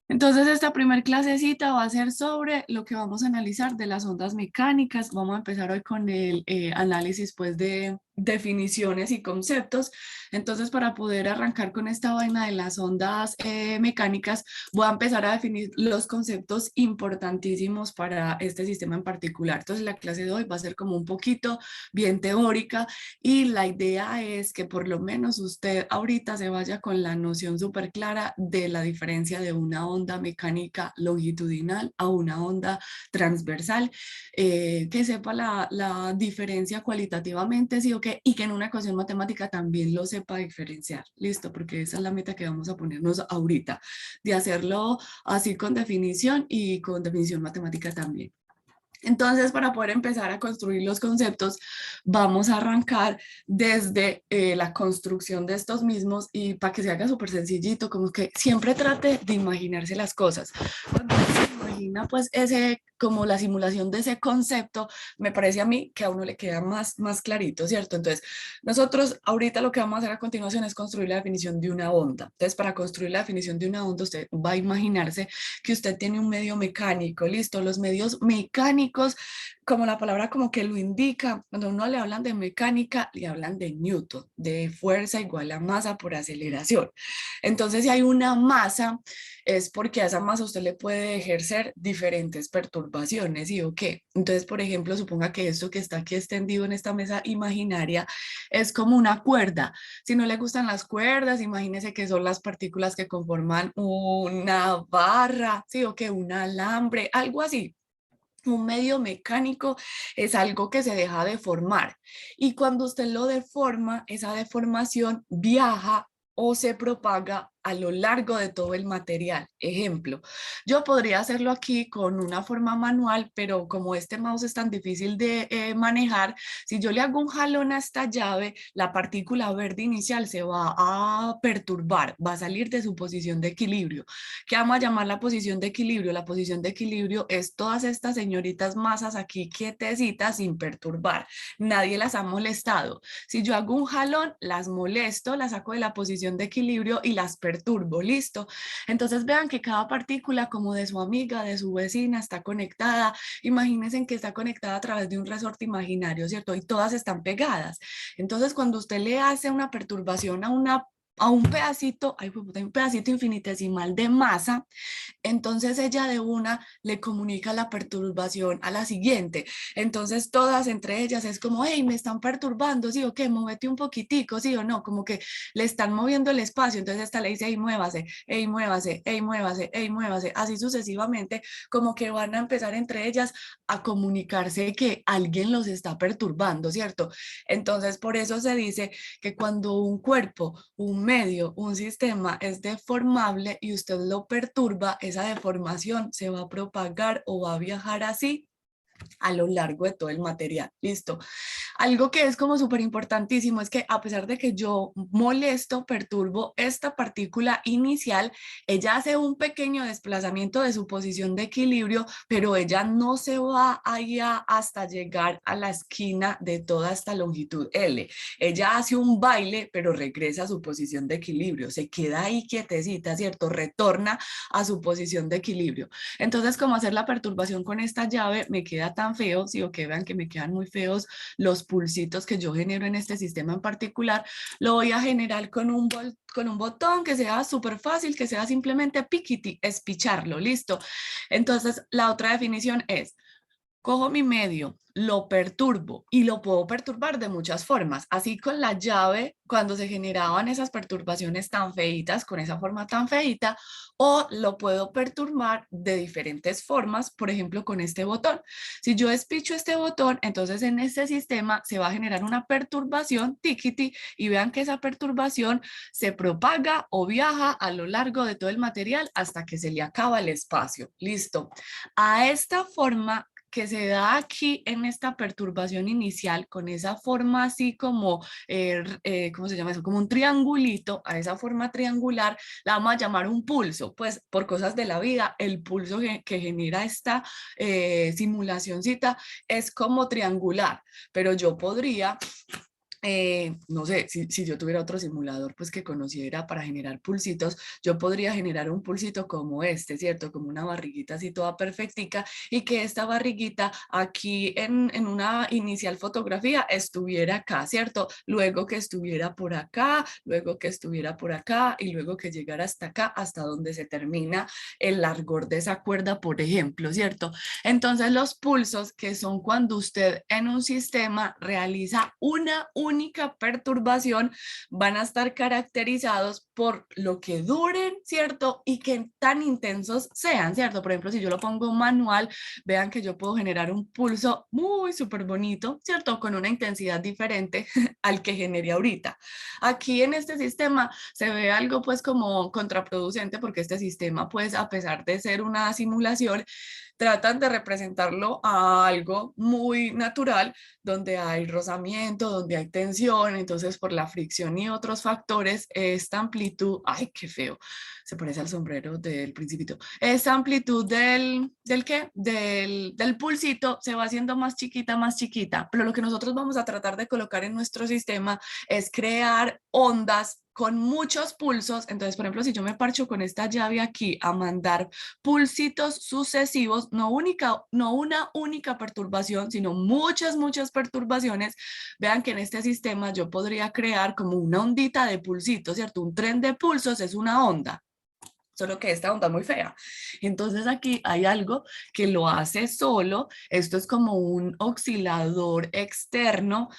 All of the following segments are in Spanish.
Entonces, esta primer clasecita va a ser sobre lo que vamos a analizar de las ondas mecánicas. Vamos a empezar hoy con el análisis pues, de definiciones y conceptos. Entonces, para poder arrancar con esta vaina de las ondas mecánicas, voy a empezar a definir los conceptos importantísimos para este sistema en particular. Entonces, la clase de hoy va a ser como un poquito bien teórica y la idea es que por lo menos usted ahorita se vaya con la noción súper clara de la diferencia de una onda mecánica longitudinal a una onda transversal, que sepa la diferencia cualitativamente, sí o qué, y que en una ecuación matemática también lo sepa diferenciar. Listo, porque esa es la meta que vamos a ponernos ahorita, de hacerlo así con definición y con definición matemática también. Entonces, para poder empezar a construir los conceptos, vamos a arrancar desde la construcción de estos mismos y para que se haga súper sencillito, como que siempre trate de imaginarse las cosas. Cuando se imagina pues ese, como la simulación de ese concepto, me parece a mí que a uno le queda más clarito, ¿cierto? Entonces, nosotros ahorita lo que vamos a hacer a continuación es construir la definición de una onda. Entonces, para construir la definición de una onda, usted va a imaginarse que usted tiene un medio mecánico, listo, los medios mecánicos, como la palabra como que lo indica, cuando uno le hablan de mecánica, le hablan de Newton, de fuerza igual a masa por aceleración. Entonces, si hay una masa, es porque a esa masa usted le puede ejercer diferentes perturbaciones, ¿sí o qué? Entonces, por ejemplo, suponga que esto que está aquí extendido en esta mesa imaginaria es como una cuerda. Si no le gustan las cuerdas, imagínese que son las partículas que conforman una barra, ¿sí o qué? Un alambre, algo así. Un medio mecánico es algo que se deja deformar y cuando usted lo deforma, esa deformación viaja o se propaga a lo largo de todo el material. Ejemplo, yo podría hacerlo aquí con una forma manual, pero como este mouse es tan difícil de manejar, si yo le hago un jalón a esta llave, la partícula verde inicial se va a perturbar, va a salir de su posición de equilibrio. ¿Qué vamos a llamar la posición de equilibrio? La posición de equilibrio es todas estas señoritas masas aquí quietecitas sin perturbar. Nadie las ha molestado. Si yo hago un jalón, las molesto, las saco de la posición de equilibrio y las perturbo. Listo. Entonces vean que cada partícula como de su amiga, de su vecina, está conectada. Imagínense que está conectada a través de un resorte imaginario, ¿cierto? Y todas están pegadas. Entonces cuando usted le hace una perturbación a un pedacito, ay, un pedacito infinitesimal de masa, entonces ella de una le comunica la perturbación a la siguiente. Entonces todas entre ellas es como, hey, me están perturbando, sí o qué, móvete un poquitico, sí o no, como que le están moviendo el espacio. Entonces esta le dice, hey, muévase, hey, muévase, hey, muévase, hey, muévase, así sucesivamente, como que van a empezar entre ellas a comunicarse que alguien los está perturbando, ¿cierto? Entonces por eso se dice que cuando un cuerpo, un medio, un sistema es deformable y usted lo perturba, esa deformación se va a propagar o va a viajar así a lo largo de todo el material. Listo. Algo que es como súper importantísimo es que a pesar de que yo molesto, perturbo esta partícula inicial, ella hace un pequeño desplazamiento de su posición de equilibrio, pero ella no se va allá hasta llegar a la esquina de toda esta longitud L. Ella hace un baile, pero regresa a su posición de equilibrio, se queda ahí quietecita, ¿cierto? Retorna a su posición de equilibrio. Entonces, como hacer la perturbación con esta llave me queda tan feo, si o que vean que me quedan muy feos los pulsitos que yo genero en este sistema en particular, lo voy a generar con un botón que sea súper fácil, que sea simplemente piquiti, espicharlo, listo. Entonces, la otra definición es, cojo mi medio, lo perturbo y lo puedo perturbar de muchas formas. Así con la llave, cuando se generaban esas perturbaciones tan feitas, con esa forma tan feita, o lo puedo perturbar de diferentes formas, por ejemplo, con este botón. Si yo despicho este botón, entonces en este sistema se va a generar una perturbación, tiquiti, y vean que esa perturbación se propaga o viaja a lo largo de todo el material hasta que se le acaba el espacio. Listo. A esta forma que se da aquí en esta perturbación inicial, con esa forma así como, ¿cómo se llama eso? Como un triangulito, a esa forma triangular la vamos a llamar un pulso, pues por cosas de la vida, el pulso que genera esta simulacióncita es como triangular, pero yo podría no sé, si yo tuviera otro simulador pues que conociera para generar pulsitos, yo podría generar un pulsito como este, ¿cierto? Como una barriguita así toda perfectica y que esta barriguita aquí en una inicial fotografía estuviera acá, ¿cierto? Luego que estuviera por acá, luego que estuviera por acá y luego que llegara hasta acá, hasta donde se termina el largor de esa cuerda, por ejemplo, ¿cierto? Entonces los pulsos, que son cuando usted en un sistema realiza una única perturbación, van a estar caracterizados por lo que duren, ¿cierto? Y que tan intensos sean, ¿cierto? Por ejemplo, si yo lo pongo manual, vean que yo puedo generar un pulso muy súper bonito, ¿cierto? Con una intensidad diferente al que generé ahorita. Aquí en este sistema se ve algo pues como contraproducente porque este sistema pues a pesar de ser una simulación, tratan de representarlo a algo muy natural, donde hay rozamiento, donde hay tensión, entonces por la fricción y otros factores, esta amplitud, ay, qué feo, se parece al sombrero del principito, esta amplitud ¿del qué? Del pulsito se va haciendo más chiquita, pero lo que nosotros vamos a tratar de colocar en nuestro sistema es crear ondas con muchos pulsos. Entonces, por ejemplo, si yo me parcho con esta llave aquí a mandar pulsitos sucesivos, no una única perturbación, sino muchas perturbaciones, vean que en este sistema yo podría crear como una ondita de pulsitos, ¿cierto? Un tren de pulsos es una onda, solo que esta onda es muy fea. Entonces aquí hay algo que lo hace solo, esto es como un oscilador externo.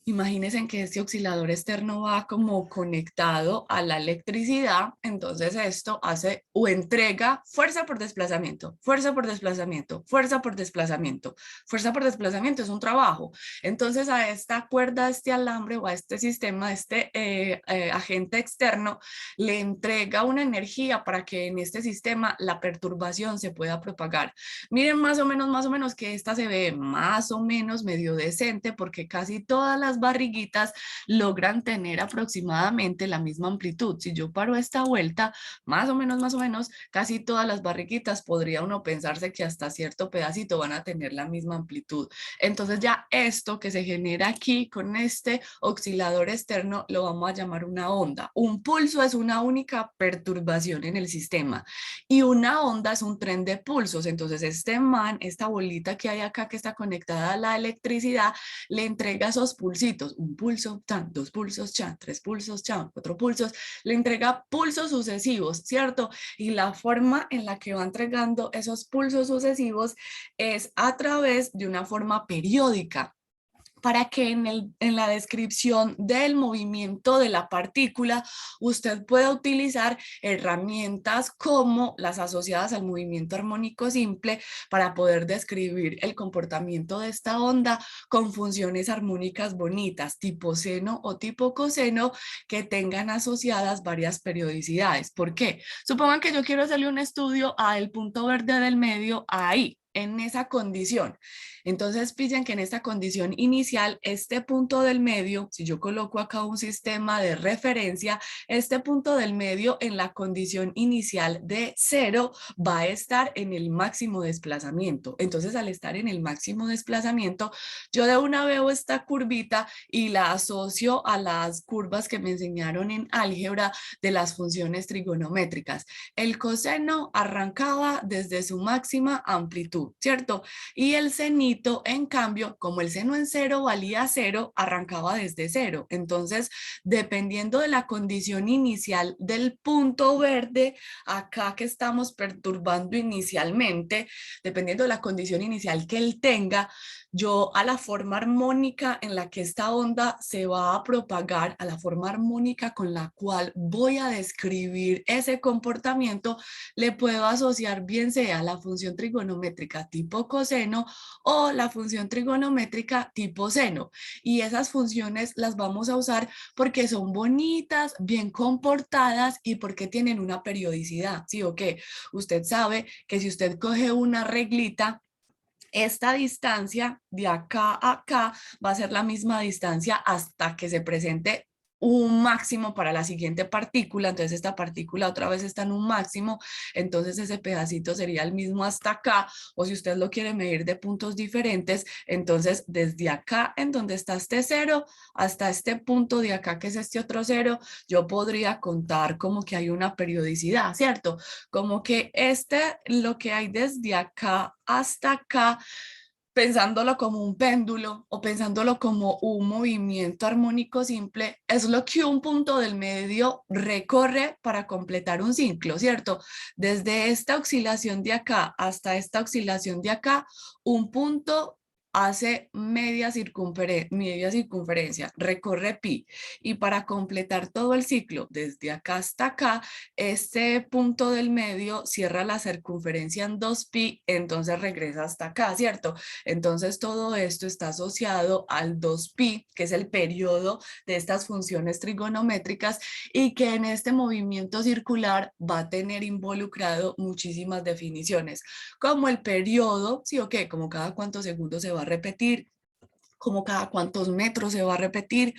Imagínense en que este oscilador externo va como conectado a la electricidad, entonces esto hace o entrega fuerza por desplazamiento, fuerza por desplazamiento, fuerza por desplazamiento. Fuerza por desplazamiento es un trabajo. Entonces a esta cuerda, a este alambre o a este sistema, a este agente externo, le entrega una energía para que en este sistema la perturbación se pueda propagar. Miren más o menos que esta se ve más o menos medio decente porque casi todas las barriguitas logran tener aproximadamente la misma amplitud. Si yo paro esta vuelta, más o menos, casi todas las barriguitas podría uno pensarse que hasta cierto pedacito van a tener la misma amplitud. Entonces ya esto que se genera aquí con este oscilador externo lo vamos a llamar una onda. Un pulso es una única perturbación en el sistema y una onda es un tren de pulsos. Entonces esta bolita que hay acá que está conectada a la electricidad, le entrega esos pulsitos, un pulso, chan, dos pulsos, chan, tres pulsos, chan, cuatro pulsos, le entrega pulsos sucesivos, ¿cierto? Y la forma en la que va entregando esos pulsos sucesivos es a través de una forma periódica, para que en la descripción del movimiento de la partícula usted pueda utilizar herramientas como las asociadas al movimiento armónico simple para poder describir el comportamiento de esta onda con funciones armónicas bonitas, tipo seno o tipo coseno, que tengan asociadas varias periodicidades. ¿Por qué? Supongan que yo quiero hacerle un estudio al punto verde del medio ahí, en esa condición. Entonces, pillen que en esta condición inicial, este punto del medio, si yo coloco acá un sistema de referencia, este punto del medio en la condición inicial de 0 va a estar en el máximo desplazamiento. Entonces, al estar en el máximo desplazamiento, yo de una veo esta curvita y la asocio a las curvas que me enseñaron en álgebra de las funciones trigonométricas. El coseno arrancaba desde su máxima amplitud, ¿cierto? Y el senito, en cambio, como el seno en 0 valía 0, arrancaba desde 0. Entonces, dependiendo de la condición inicial del punto verde, acá que estamos perturbando inicialmente, dependiendo de la condición inicial que él tenga, yo a la forma armónica en la que esta onda se va a propagar, a la forma armónica con la cual voy a describir ese comportamiento, le puedo asociar bien sea la función trigonométrica tipo coseno o la función trigonométrica tipo seno. Y esas funciones las vamos a usar porque son bonitas, bien comportadas y porque tienen una periodicidad, ¿sí o qué? Usted sabe que si usted coge una reglita, esta distancia de acá a acá va a ser la misma distancia hasta que se presente un máximo para la siguiente partícula, entonces esta partícula otra vez está en un máximo, entonces ese pedacito sería el mismo hasta acá, o si usted lo quiere medir de puntos diferentes, entonces desde acá en donde está este cero hasta este punto de acá que es este otro cero, yo podría contar como que hay una periodicidad, ¿cierto? Como que lo que hay desde acá hasta acá, pensándolo como un péndulo o pensándolo como un movimiento armónico simple, es lo que un punto del medio recorre para completar un ciclo, ¿cierto? Desde esta oscilación de acá hasta esta oscilación de acá, un punto hace media circunferencia, recorre pi, y para completar todo el ciclo, desde acá hasta acá, este punto del medio cierra la circunferencia en 2pi, entonces regresa hasta acá, ¿cierto? Entonces todo esto está asociado al 2pi, que es el periodo de estas funciones trigonométricas y que en este movimiento circular va a tener involucrado muchísimas definiciones, como el periodo, sí o qué, como cada cuántos segundos se va a repetir, como cada cuántos metros se va a repetir,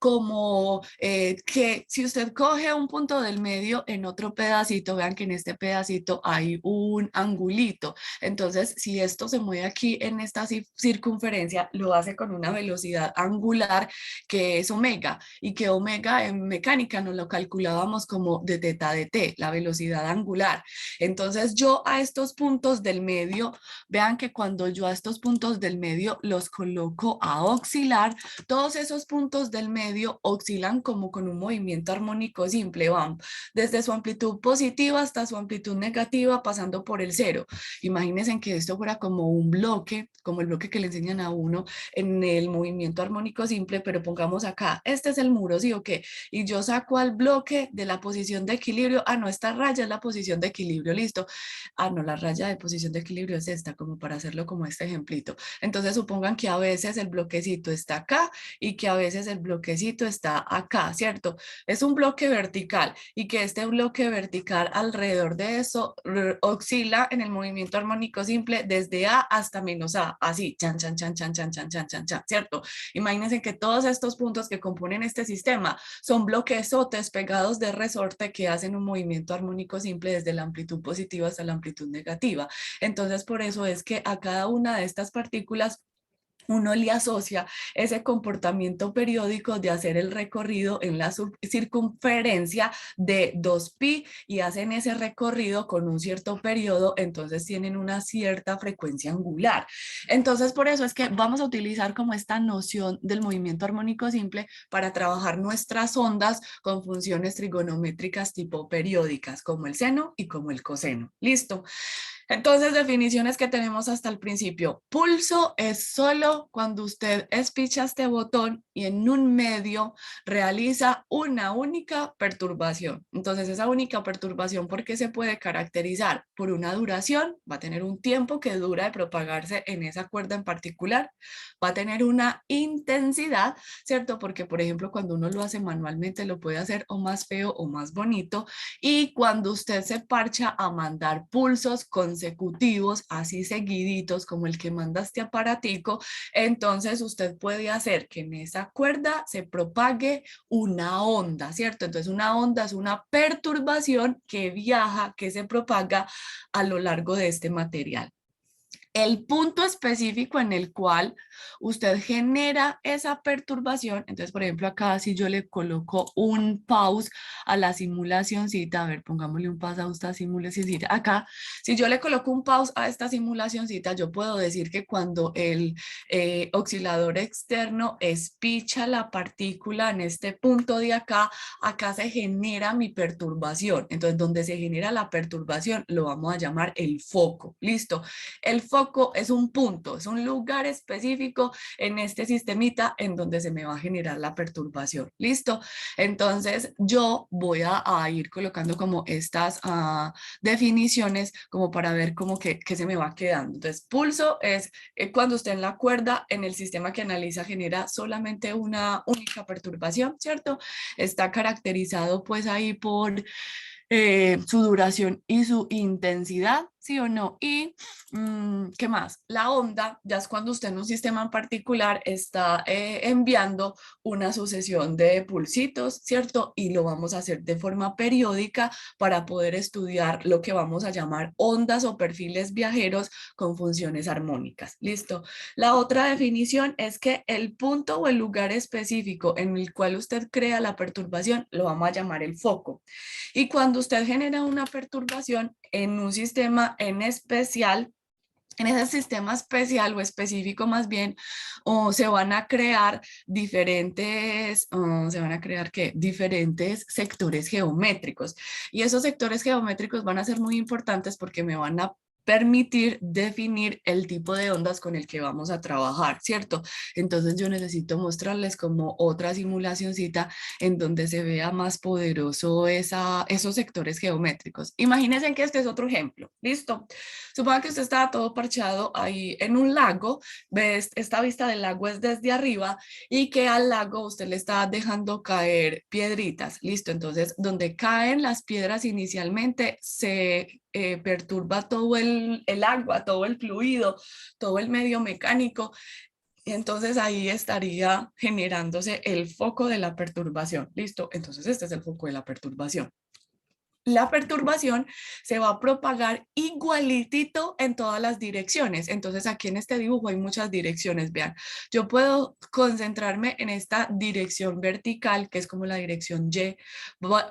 como que si usted coge un punto del medio en otro pedacito, vean que en este pedacito hay un angulito, entonces si esto se mueve aquí en esta circunferencia, lo hace con una velocidad angular que es omega, y que omega en mecánica nos lo calculábamos como de teta de t, la velocidad angular. Entonces yo a estos puntos del medio, vean que cuando yo a estos puntos del medio los coloco a oscilar, todos esos puntos del medio oscilan como con un movimiento armónico simple, van desde su amplitud positiva hasta su amplitud negativa pasando por el cero. Imagínense que esto fuera como un bloque, como el bloque que le enseñan a uno en el movimiento armónico simple, pero pongamos acá, este es el muro, ¿sí o qué? Y yo saco al bloque de la posición de equilibrio, no, esta raya es la posición de equilibrio, listo. No, la raya de posición de equilibrio es esta, como para hacerlo como este ejemplito. Entonces supongan que a veces el bloquecito está acá y que a veces el bloquecito está acá, ¿cierto? Es un bloque vertical y que este bloque vertical alrededor de eso oscila en el movimiento armónico simple desde A hasta menos A, así, chan, chan, chan, chan, chan, chan, chan, chan, chan, ¿cierto? Imagínense que todos estos puntos que componen este sistema son bloquesotes pegados de resorte que hacen un movimiento armónico simple desde la amplitud positiva hasta la amplitud negativa. Entonces, por eso es que a cada una de estas partículas uno le asocia ese comportamiento periódico de hacer el recorrido en la circunferencia de 2pi y hacen ese recorrido con un cierto periodo, entonces tienen una cierta frecuencia angular. Entonces por eso es que vamos a utilizar como esta noción del movimiento armónico simple para trabajar nuestras ondas con funciones trigonométricas tipo periódicas, como el seno y como el coseno. ¿Listo? Entonces, definiciones que tenemos hasta el principio. Pulso es solo cuando usted espicha este botón y en un medio realiza una única perturbación. Entonces, esa única perturbación, ¿por qué se puede caracterizar? Por una duración, va a tener un tiempo que dura de propagarse en esa cuerda en particular, va a tener una intensidad, ¿cierto? Porque, por ejemplo, cuando uno lo hace manualmente, lo puede hacer o más feo o más bonito, y cuando usted se parcha a mandar pulsos consecutivos, así seguiditos como el que manda este aparatico, entonces usted puede hacer que en esa cuerda se propague una onda, ¿cierto? Entonces una onda es una perturbación que viaja, que se propaga a lo largo de este material. El punto específico en el cual usted genera esa perturbación, entonces por ejemplo acá si yo le coloco un pause a la simulacioncita, a ver, pongámosle un pause a esta simulacioncita, acá si yo le coloco un pause a esta simulacioncita, yo puedo decir que cuando el oscilador externo espicha la partícula en este punto de acá, acá se genera mi perturbación, entonces donde se genera la perturbación lo vamos a llamar el foco, ¿listo? El foco es un punto, es un lugar específico en este sistemita en donde se me va a generar la perturbación. ¿Listo? Entonces yo voy a ir colocando como estas definiciones como para ver cómo que se me va quedando. Entonces pulso es cuando usted en la cuerda en el sistema que analiza genera solamente una única perturbación, ¿cierto? Está caracterizado pues ahí por su duración y su intensidad, ¿sí o no? Y, ¿qué más? La onda ya es cuando usted en un sistema en particular está enviando una sucesión de pulsitos, ¿cierto? Y lo vamos a hacer de forma periódica para poder estudiar lo que vamos a llamar ondas o perfiles viajeros con funciones armónicas. ¿Listo? La otra definición es que el punto o el lugar específico en el cual usted crea la perturbación lo vamos a llamar el foco. Y cuando usted genera una perturbación en un sistema en especial, en ese sistema especial o específico más bien, o se van a crear diferentes, se van a crear ¿qué? Diferentes sectores geométricos. Y esos sectores geométricos van a ser muy importantes porque me van a permitir definir el tipo de ondas con el que vamos a trabajar, ¿cierto? Entonces yo necesito mostrarles como otra simulacioncita en donde se vea más poderoso esos sectores geométricos. Imagínense que este es otro ejemplo, ¿listo? Suponga que usted estaba todo parchado ahí en un lago, ves, esta vista del lago es desde arriba y que al lago usted le está dejando caer piedritas, listo. Entonces, donde caen las piedras inicialmente se perturba todo el agua, todo el fluido, todo el medio mecánico. Y entonces ahí estaría generándose el foco de la perturbación, listo. Entonces este es el foco de la perturbación. La perturbación se va a propagar igualitito en todas las direcciones. Entonces aquí en este dibujo hay muchas direcciones. Vean, yo puedo concentrarme en esta dirección vertical, que es como la dirección Y.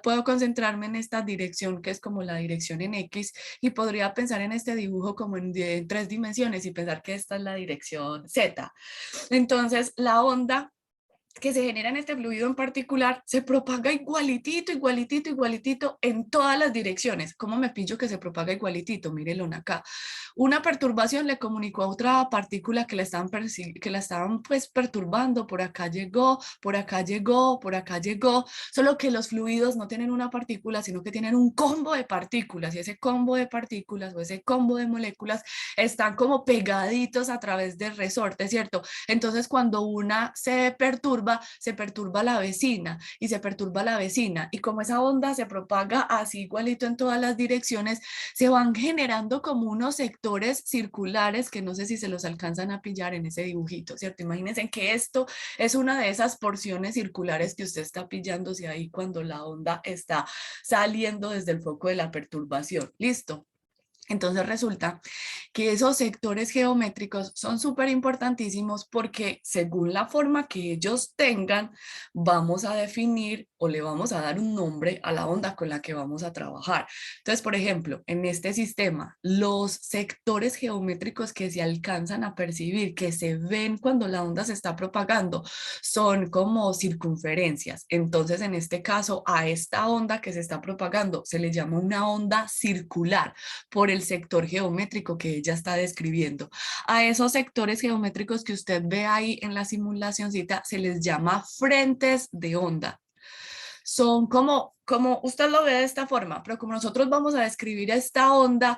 Puedo concentrarme en esta dirección, que es como la dirección en X. Y podría pensar en este dibujo como en 3 dimensiones y pensar que esta es la dirección Z. Entonces la onda que se genera en este fluido en particular se propaga igualitito, igualitito, igualitito en todas las direcciones. ¿Cómo me pillo que se propaga igualitito? Mírenlo acá. Una perturbación le comunicó a otra partícula que la estaban pues perturbando. Por acá llegó, por acá llegó, por acá llegó. Solo que los fluidos no tienen una partícula, sino que tienen un combo de partículas. Y ese combo de partículas o ese combo de moléculas están como pegaditos a través del resorte, ¿cierto? Entonces, cuando una se perturba la vecina y se perturba la vecina. Y como esa onda se propaga así igualito en todas las direcciones, se van generando como unos sectores circulares que no sé si se los alcanzan a pillar en ese dibujito, ¿cierto? Imagínense que esto es una de esas porciones circulares que usted está pillándose ahí cuando la onda está saliendo desde el foco de la perturbación. ¿Listo? Entonces resulta que esos sectores geométricos son súper importantísimos porque según la forma que ellos tengan, vamos a definir o le vamos a dar un nombre a la onda con la que vamos a trabajar. Entonces, por ejemplo, en este sistema, los sectores geométricos que se alcanzan a percibir, que se ven cuando la onda se está propagando, son como circunferencias. Entonces, en este caso, a esta onda que se está propagando se le llama una onda circular por el sector geométrico que ella está describiendo. A esos sectores geométricos que usted ve ahí en la simulacióncita se les llama frentes de onda. Son como usted lo ve de esta forma, pero como nosotros vamos a describir esta onda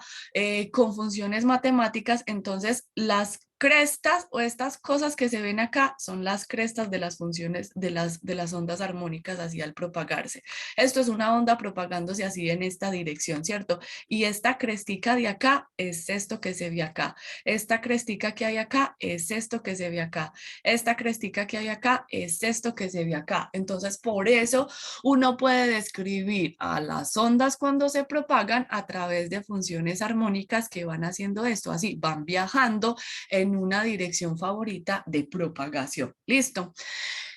con funciones matemáticas, entonces las crestas o estas cosas que se ven acá son las crestas de las funciones de las ondas armónicas así al propagarse. Esto es una onda propagándose así en esta dirección, ¿cierto? Y esta crestica de acá es esto que se ve acá. Esta crestica que hay acá es esto que se ve acá. Esta crestica que hay acá es esto que se ve acá. Entonces, por eso uno puede describir a las ondas cuando se propagan a través de funciones armónicas que van haciendo esto, así van viajando en una dirección favorita de propagación. ¿Listo?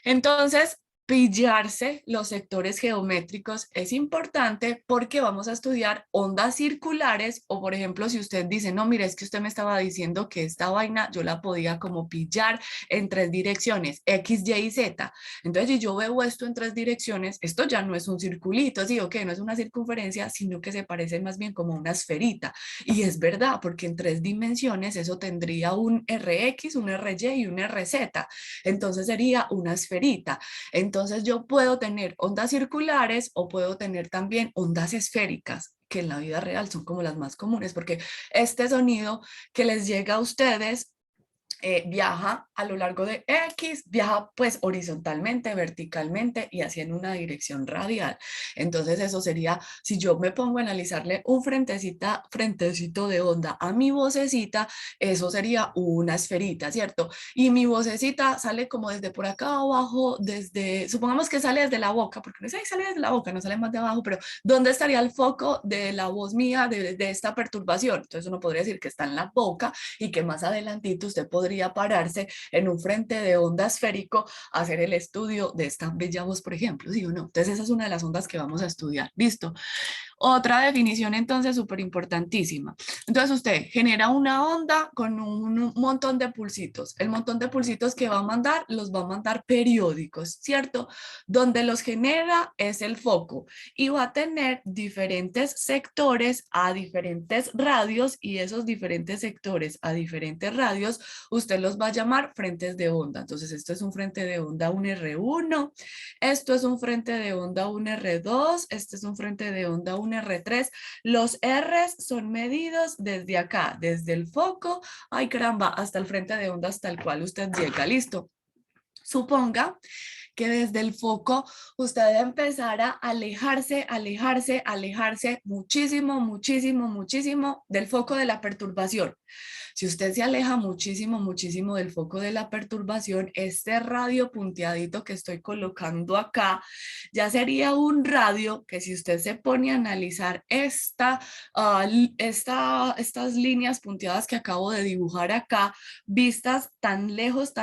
Entonces, pillarse los sectores geométricos es importante porque vamos a estudiar ondas circulares o por ejemplo si usted dice no mire es que usted me estaba diciendo que esta vaina yo la podía como pillar en 3 direcciones X, Y y Z, entonces si yo veo esto en 3 direcciones esto ya no es un circulito, sí o qué, no es una circunferencia sino que se parece más bien como una esferita y es verdad porque en 3 dimensiones eso tendría un RX, un RY y un RZ, entonces sería una esferita. Entonces yo puedo tener ondas circulares o puedo tener también ondas esféricas, que en la vida real son como las más comunes, porque este sonido que les llega a ustedes viaja a lo largo de X, viaja pues horizontalmente, verticalmente y así en una dirección radial. Entonces eso sería, si yo me pongo a analizarle un frentecito de onda a mi vocecita, eso sería una esferita, ¿cierto? Y mi vocecita sale como desde por acá abajo, desde, supongamos que sale desde la boca, porque no sé, sale desde la boca, no sale más de abajo, pero ¿dónde estaría el foco de la voz mía de esta perturbación? Entonces uno podría decir que está en la boca y que más adelantito usted podría pararse en un frente de onda esférico a hacer el estudio de esta bella voz, por ejemplo, ¿sí o no? Entonces esa es una de las ondas que vamos a estudiar, ¿listo? Otra definición entonces súper importantísima. Entonces usted genera una onda con un montón de pulsitos. El montón de pulsitos que va a mandar los va a mandar periódicos, ¿cierto? Donde los genera es el foco y va a tener diferentes sectores a diferentes radios y esos diferentes sectores a diferentes radios usted los va a llamar frentes de onda. Entonces esto es un frente de onda 1R1, esto es un frente de onda 1R2, este es un frente de onda 1R3. Los R's son medidos desde acá, desde el foco, ay caramba, hasta el frente de onda hasta el cual usted llega, listo. Suponga que desde el foco usted empezara a alejarse, alejarse, alejarse muchísimo, muchísimo, muchísimo del foco de la perturbación. Si usted se aleja muchísimo, muchísimo del foco de la perturbación, este radio punteadito que estoy colocando acá, ya sería un radio que si usted se pone a analizar estas líneas punteadas que acabo de dibujar acá, vistas tan lejos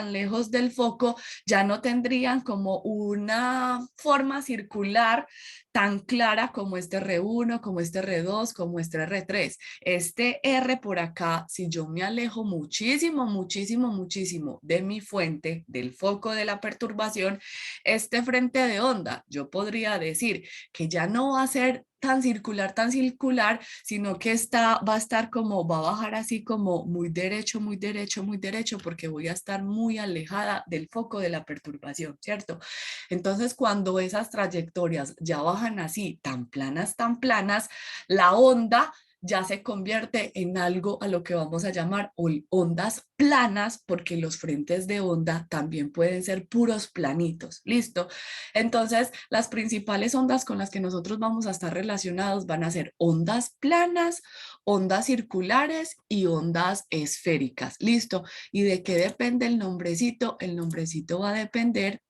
del foco, ya no tendrían como una forma circular tan clara como este R1, como este R2, como este R3. Este R por acá, si yo me alejo muchísimo, muchísimo, muchísimo de mi fuente, del foco de la perturbación, este frente de onda, yo podría decir que ya no va a ser tan circular, sino que va a estar como, va a bajar así como muy derecho, muy derecho, muy derecho, porque voy a estar muy alejada del foco de la perturbación, ¿cierto? Entonces, cuando esas trayectorias ya bajan así, tan planas, la onda ya se convierte en algo a lo que vamos a llamar ondas planas, porque los frentes de onda también pueden ser puros planitos, ¿listo? Entonces, las principales ondas con las que nosotros vamos a estar relacionados van a ser ondas planas, ondas circulares y ondas esféricas, ¿listo? ¿Y de qué depende el nombrecito? El nombrecito va a depender,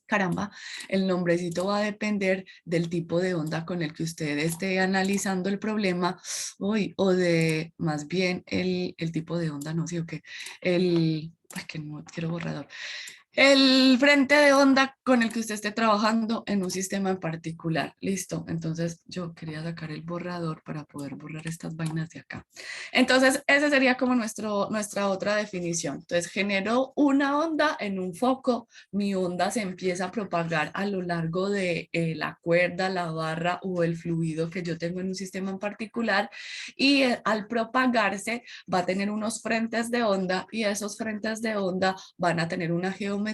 caramba, el nombrecito va a depender del tipo de onda con el que usted esté analizando el problema, uy, o de más bien el tipo de onda, no sé o qué, ay, que no quiero borrador. El frente de onda con el que usted esté trabajando en un sistema en particular. Listo. Entonces yo quería sacar el borrador para poder borrar estas vainas de acá. Entonces esa sería como nuestra otra definición. Entonces genero una onda en un foco. Mi onda se empieza a propagar a lo largo de la cuerda, la barra o el fluido que yo tengo en un sistema en particular. Y al propagarse va a tener unos frentes de onda y esos frentes de onda van a tener una geometría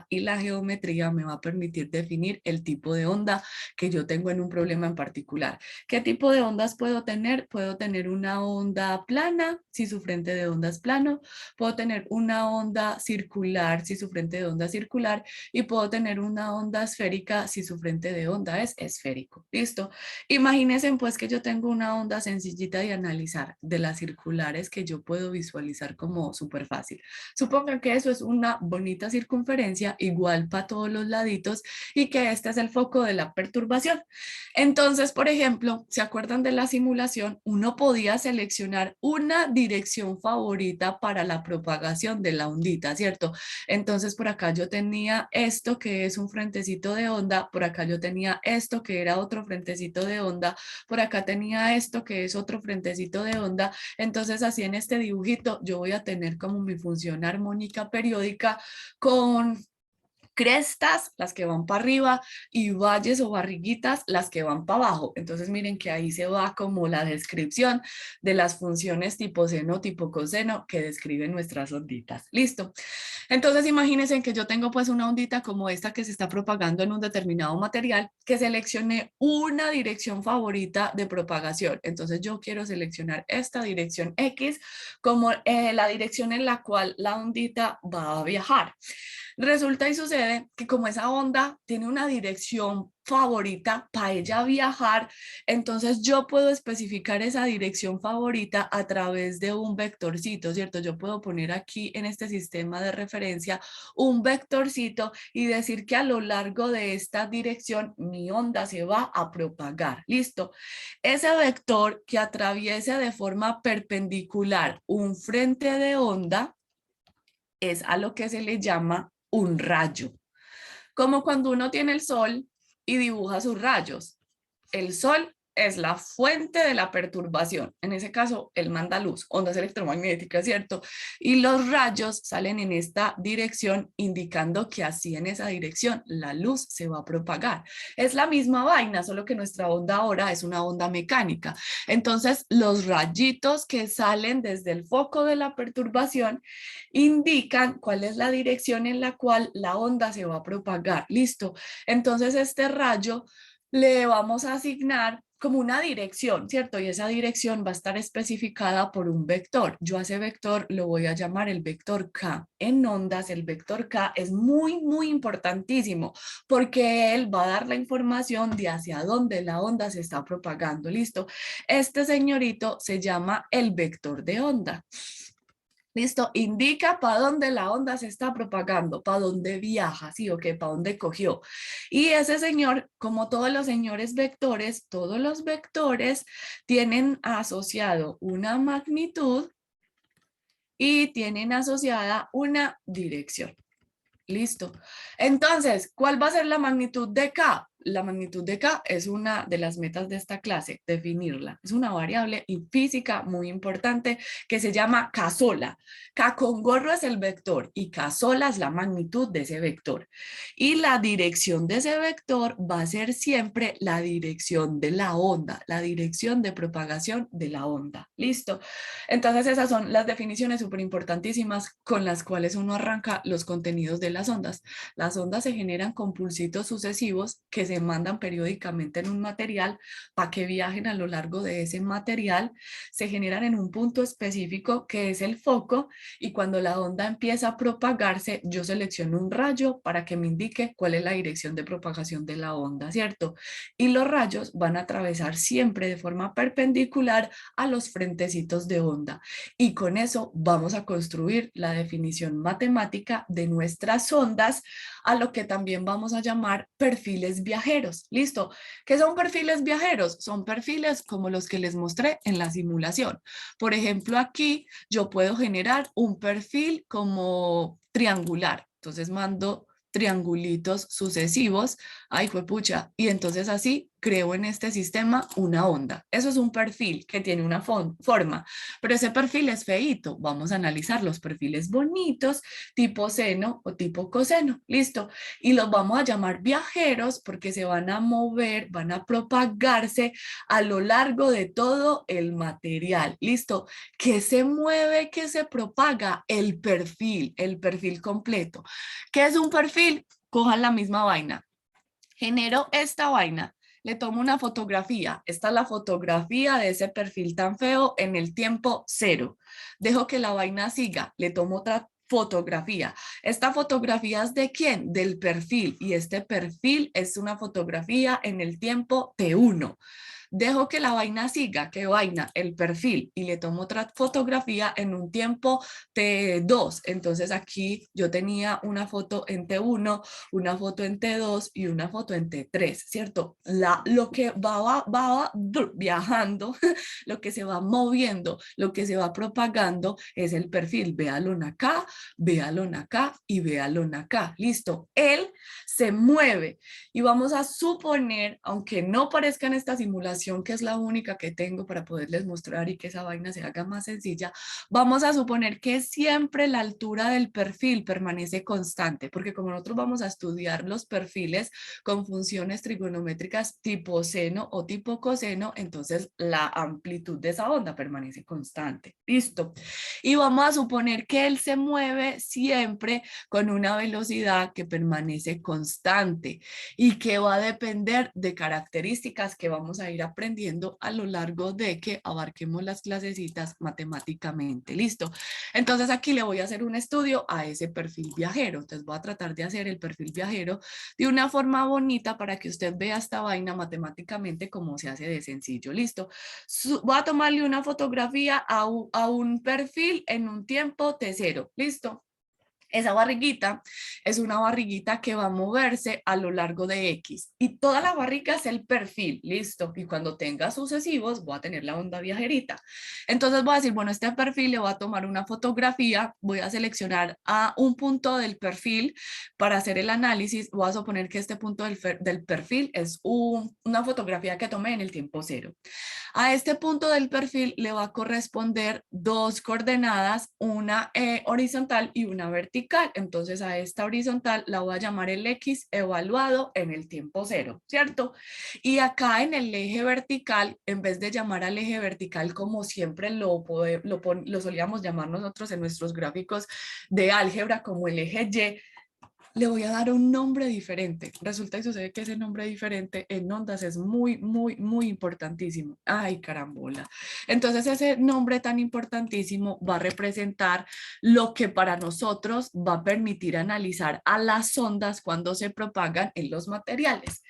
y la geometría me va a permitir definir el tipo de onda que yo tengo en un problema en particular. ¿Qué tipo de ondas puedo tener? Puedo tener una onda plana si su frente de onda es plano, puedo tener una onda circular si su frente de onda es circular y puedo tener una onda esférica si su frente de onda es esférico. ¿Listo? Imagínense pues que yo tengo una onda sencillita de analizar de las circulares que yo puedo visualizar como súper fácil. Supongan que eso es una bonita circunferencia igual para todos los laditos y que este es el foco de la perturbación. Entonces, por ejemplo, ¿se acuerdan de la simulación? Uno podía seleccionar una dirección favorita para la propagación de la ondita, ¿cierto? Entonces, por acá yo tenía esto que es un frentecito de onda, por acá yo tenía esto que era otro frentecito de onda, por acá tenía esto que es otro frentecito de onda. Entonces, así en este dibujito yo voy a tener como mi función armónica periódica con crestas, las que van para arriba, y valles o barriguitas, las que van para abajo. Entonces miren que ahí se va como la descripción de las funciones tipo seno, tipo coseno que describen nuestras onditas. Listo. Entonces imagínense que yo tengo pues una ondita como esta que se está propagando en un determinado material, que seleccioné una dirección favorita de propagación. Entonces yo quiero seleccionar esta dirección X como la dirección en la cual la ondita va a viajar. Resulta y sucede que como esa onda tiene una dirección favorita para ella viajar, entonces yo puedo especificar esa dirección favorita a través de un vectorcito, ¿cierto? Yo puedo poner aquí en este sistema de referencia un vectorcito y decir que a lo largo de esta dirección mi onda se va a propagar. ¿Listo? Ese vector que atraviese de forma perpendicular un frente de onda es a lo que se le llama un rayo. Como cuando uno tiene el sol y dibuja sus rayos. El sol es la fuente de la perturbación. En ese caso, él manda luz, ondas electromagnéticas, ¿cierto? Y los rayos salen en esta dirección, indicando que así en esa dirección la luz se va a propagar. Es la misma vaina, solo que nuestra onda ahora es una onda mecánica. Entonces, los rayitos que salen desde el foco de la perturbación indican cuál es la dirección en la cual la onda se va a propagar. Listo. Entonces, este rayo le vamos a asignar como una dirección, ¿cierto? Y esa dirección va a estar especificada por un vector. Yo a ese vector lo voy a llamar el vector K. En ondas, el vector K es muy, muy importantísimo porque él va a dar la información de hacia dónde la onda se está propagando. ¿Listo? Este señorito se llama el vector de onda. Listo, indica para dónde la onda se está propagando, para dónde viaja, sí o qué, para dónde cogió. Y ese señor, como todos los señores vectores, todos los vectores tienen asociado una magnitud y tienen asociada una dirección. Listo. Entonces, ¿cuál va a ser la magnitud de K? La magnitud de K es una de las metas de esta clase, definirla. Es una variable física muy importante que se llama K sola. K con gorro es el vector y K sola es la magnitud de ese vector. Y la dirección de ese vector va a ser siempre la dirección de la onda, la dirección de propagación de la onda. ¿Listo? Entonces esas son las definiciones súper importantísimas con las cuales uno arranca los contenidos de las ondas. Las ondas se generan con pulsitos sucesivos que se mandan periódicamente en un material para que viajen a lo largo de ese material. Se generan en un punto específico que es el foco y cuando la onda empieza a propagarse, yo selecciono un rayo para que me indique cuál es la dirección de propagación de la onda, ¿cierto? Y los rayos van a atravesar siempre de forma perpendicular a los frentecitos de onda. Y con eso vamos a construir la definición matemática de nuestras ondas, a lo que también vamos a llamar perfiles viajeros. ¿Listo? ¿Qué son perfiles viajeros? Son perfiles como los que les mostré en la simulación. Por ejemplo, aquí yo puedo generar un perfil como triangular. Entonces mando triangulitos sucesivos, ay, pucha, y entonces así creo en este sistema una onda. Eso es un perfil que tiene una forma, pero ese perfil es feíto. Vamos a analizar los perfiles bonitos, tipo seno o tipo coseno, listo. Y los vamos a llamar viajeros porque se van a mover, van a propagarse a lo largo de todo el material, listo. ¿Qué se mueve, qué se propaga? El perfil completo. ¿Qué es un perfil? Cojan la misma vaina. Genero esta vaina, le tomo una fotografía. Esta es la fotografía de ese perfil tan feo en el tiempo cero. Dejo que la vaina siga, le tomo otra fotografía. ¿Esta fotografía es de quién? Del perfil. Y este perfil es una fotografía en el tiempo T1. Dejo que la vaina siga, que vaina, el perfil, y le tomo otra fotografía en un tiempo T2. Entonces aquí yo tenía una foto en T1, una foto en T2 y una foto en T3, ¿cierto? Lo que va viajando, lo que se va moviendo, lo que se va propagando es el perfil. Véalo acá, véalo acá y véalo acá. Listo. Él se mueve. Y vamos a suponer, aunque no parezca en esta simulación, que es la única que tengo para poderles mostrar y que esa vaina se haga más sencilla, vamos a suponer que siempre la altura del perfil permanece constante, porque como nosotros vamos a estudiar los perfiles con funciones trigonométricas tipo seno o tipo coseno, entonces la amplitud de esa onda permanece constante. Listo. Y vamos a suponer que él se mueve siempre con una velocidad que permanece constante y que va a depender de características que vamos a ir aprendiendo a lo largo de que abarquemos las clasecitas matemáticamente. Listo. Entonces aquí le voy a hacer un estudio a ese perfil viajero. Entonces voy a tratar de hacer el perfil viajero de una forma bonita para que usted vea esta vaina matemáticamente como se hace de sencillo. Listo. Voy a tomarle una fotografía a un perfil en un tiempo T0. Listo. Esa barriguita es una barriguita que va a moverse a lo largo de X y toda la barriga es el perfil, listo. Y cuando tenga sucesivos voy a tener la onda viajerita. Entonces voy a decir, bueno, este perfil le voy a tomar una fotografía, voy a seleccionar a un punto del perfil para hacer el análisis. Voy a suponer que este punto del perfil es una fotografía que tomé en el tiempo cero. A este punto del perfil le va a corresponder dos coordenadas, una horizontal y una vertical. Entonces a esta horizontal la voy a llamar el X evaluado en el tiempo cero, ¿cierto? Y acá en el eje vertical, en vez de llamar al eje vertical como siempre lo solíamos llamar nosotros en nuestros gráficos de álgebra como el eje Y, le voy a dar un nombre diferente. Resulta y sucede que ese nombre diferente en ondas es muy, muy, muy importantísimo. Ay, carambola. Entonces ese nombre tan importantísimo va a representar lo que para nosotros va a permitir analizar a las ondas cuando se propagan en los materiales.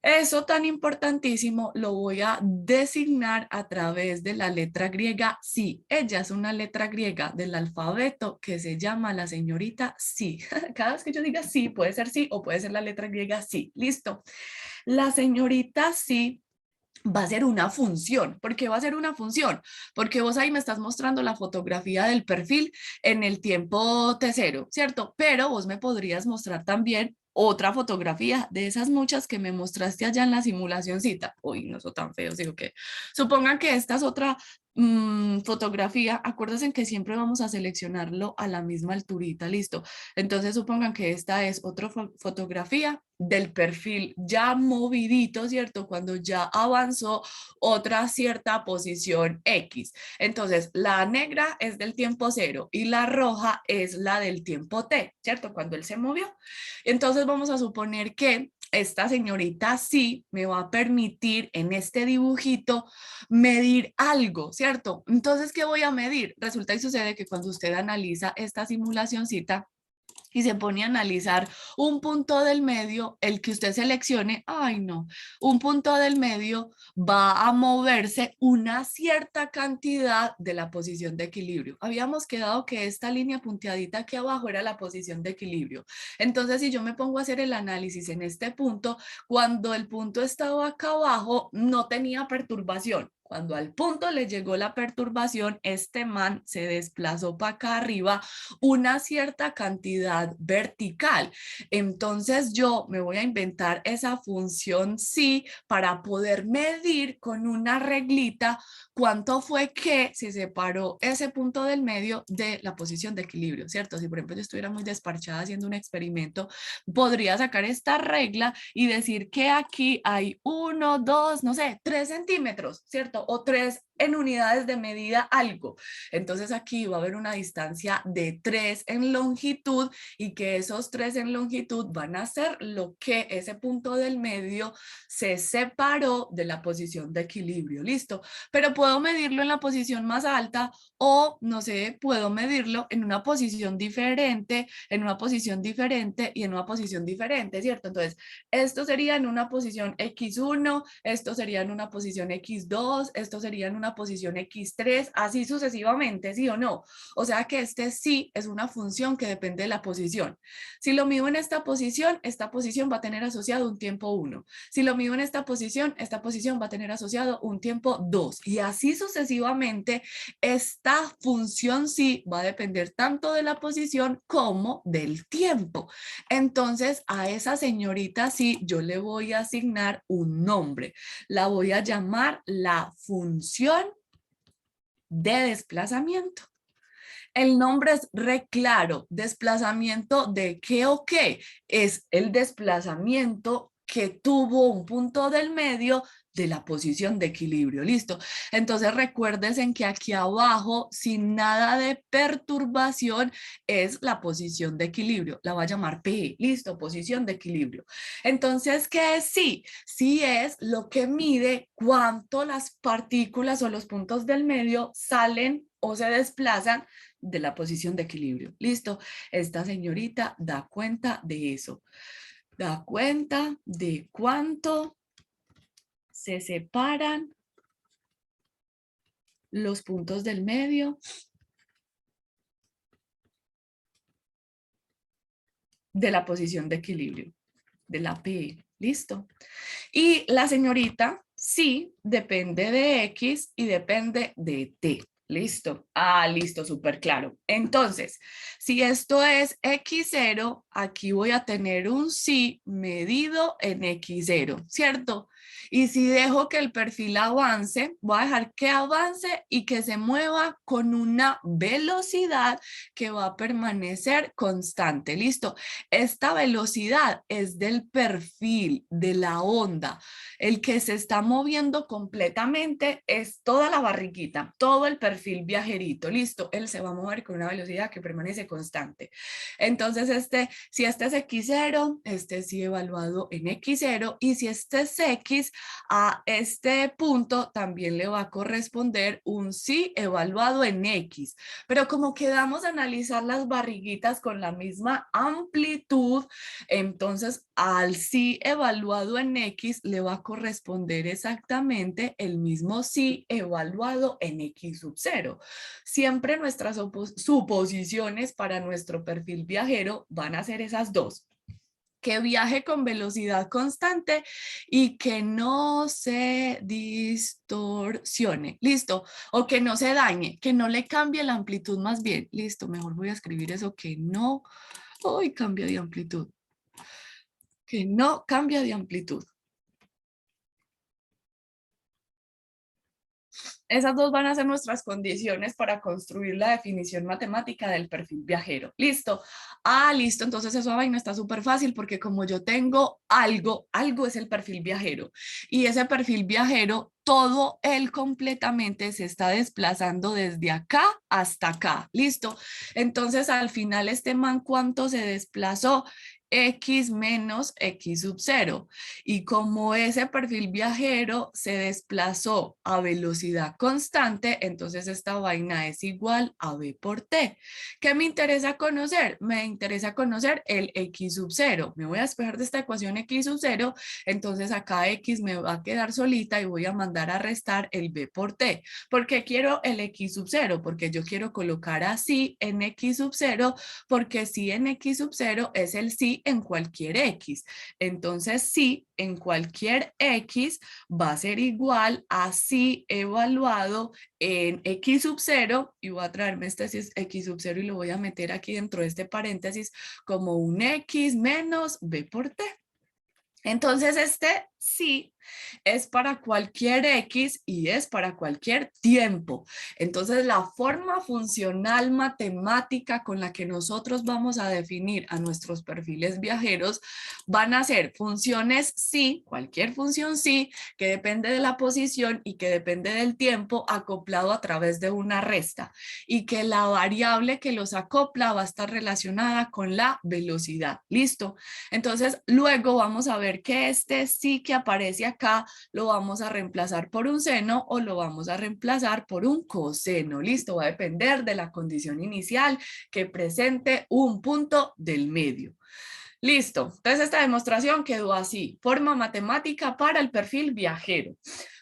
Eso tan importantísimo lo voy a designar a través de la letra griega Psi. Ella es una letra griega del alfabeto que se llama la señorita Psi. Cada vez que yo diga sí, puede ser sí o puede ser la letra griega sí. Listo. La señorita Psi va a ser una función. ¿Por qué va a ser una función? Porque vos ahí me estás mostrando la fotografía del perfil en el tiempo T0, ¿cierto? Pero vos me podrías mostrar también otra fotografía de esas muchas que me mostraste allá en la simulacióncita. Uy, no son tan feos, digo que supongan que esta es otra fotografía. Acuérdense que siempre vamos a seleccionarlo a la misma alturita, listo. Entonces supongan que esta es otra fotografía del perfil ya movidito, ¿cierto? Cuando ya avanzó otra cierta posición X. Entonces, la negra es del tiempo cero y la roja es la del tiempo T, ¿cierto? Cuando él se movió. Entonces, vamos a suponer que esta señorita sí me va a permitir en este dibujito medir algo, ¿cierto? Entonces, ¿qué voy a medir? Resulta y sucede que cuando usted analiza esta simulacióncita, y se pone a analizar un punto del medio, el que usted seleccione, ay no, un punto del medio va a moverse una cierta cantidad de la posición de equilibrio. Habíamos quedado que esta línea punteadita aquí abajo era la posición de equilibrio. Entonces, si yo me pongo a hacer el análisis en este punto, cuando el punto estaba acá abajo, no tenía perturbación. Cuando al punto le llegó la perturbación, este man se desplazó para acá arriba una cierta cantidad vertical. Entonces yo me voy a inventar esa función sí para poder medir con una reglita cuánto fue que se separó ese punto del medio de la posición de equilibrio, ¿cierto? Si por ejemplo yo estuviera muy desparchada haciendo un experimento, podría sacar esta regla y decir que aquí hay 1, 2, no sé, 3 centímetros, ¿cierto? O 3 en unidades de medida algo. Entonces aquí va a haber una distancia de 3 en longitud y que esos 3 en longitud van a ser lo que ese punto del medio se separó de la posición de equilibrio. Listo. Pero puedo medirlo en la posición más alta o, no sé, puedo medirlo en una posición diferente, en una posición diferente y en una posición diferente, ¿cierto? Entonces, esto sería en una posición X1, esto sería en una posición X2, esto sería en una una posición x3, así sucesivamente, ¿sí o no? O sea que este sí es una función que depende de la posición. Si lo mido en esta posición va a tener asociado un tiempo 1. Si lo mido en esta posición va a tener asociado un tiempo 2. Y así sucesivamente, esta función sí va a depender tanto de la posición como del tiempo. Entonces, a esa señorita sí yo le voy a asignar un nombre. La voy a llamar la función de desplazamiento. El nombre es re claro. ¿Desplazamiento de qué o qué? Es el desplazamiento que tuvo un punto del medio de la posición de equilibrio. ¿Listo? Entonces recuérdense que aquí abajo, sin nada de perturbación, es la posición de equilibrio. La voy a llamar P. ¿Listo? Posición de equilibrio. Entonces, ¿qué es sí? Sí es lo que mide cuánto las partículas o los puntos del medio salen o se desplazan de la posición de equilibrio. ¿Listo? Esta señorita da cuenta de eso. Da cuenta de cuánto se separan los puntos del medio de la posición de equilibrio, de la P. ¿Listo? Y la señorita sí depende de X y depende de T. ¿Listo? Ah, listo, súper claro. Entonces, si esto es X0, aquí voy a tener un sí medido en X0, ¿cierto? Y si dejo que el perfil avance, voy a dejar que avance y que se mueva con una velocidad que va a permanecer constante. ¿Listo? Esta velocidad es del perfil, de la onda. El que se está moviendo completamente es toda la barriguita, todo el perfil viajerito. Listo, él se va a mover con una velocidad que permanece constante. Entonces, si este es X0, este sí evaluado en X0, y si este es X, a este punto también le va a corresponder un sí evaluado en X. Pero como quedamos a analizar las barriguitas con la misma amplitud, entonces al sí evaluado en X le va a corresponder exactamente el mismo sí evaluado en X sub 0. Siempre nuestras suposiciones para nuestro perfil viajero van a ser esas dos: que viaje con velocidad constante y que no se distorsione, listo, o que no se dañe, que no le cambie la amplitud más bien, listo, mejor voy a escribir eso, que no, hoy cambia de amplitud, que no cambia de amplitud. Esas dos van a ser nuestras condiciones para construir la definición matemática del perfil viajero. ¿Listo? Ah, listo. Entonces esa vaina está súper fácil porque como yo tengo algo es el perfil viajero. Y ese perfil viajero, todo él completamente se está desplazando desde acá hasta acá. ¿Listo? Entonces al final este man, ¿cuánto se desplazó? X menos X sub 0. Y como ese perfil viajero se desplazó a velocidad constante, entonces esta vaina es igual a V por T. ¿Qué me interesa conocer? Me interesa conocer el X sub 0. Me voy a despejar de esta ecuación X sub 0, entonces acá X me va a quedar solita y voy a mandar a restar el V por T. ¿Por qué quiero el X sub 0? Porque yo quiero colocar así en X sub 0, porque sí en X sub 0 es el sí en cualquier X. Entonces sí en cualquier X va a ser igual a sí evaluado en X sub 0, y voy a traerme este X sub 0 y lo voy a meter aquí dentro de este paréntesis como un X menos B por T. Entonces este sí es para cualquier X y es para cualquier tiempo. Entonces la forma funcional matemática con la que nosotros vamos a definir a nuestros perfiles viajeros van a ser funciones sí, cualquier función sí, que depende de la posición y que depende del tiempo acoplado a través de una resta, y que la variable que los acopla va a estar relacionada con la velocidad. ¿Listo? Entonces luego vamos a ver que este sí que aparece acá lo vamos a reemplazar por un seno o lo vamos a reemplazar por un coseno. Listo, va a depender de la condición inicial que presente un punto del medio. Listo, entonces esta demostración quedó así: forma matemática para el perfil viajero.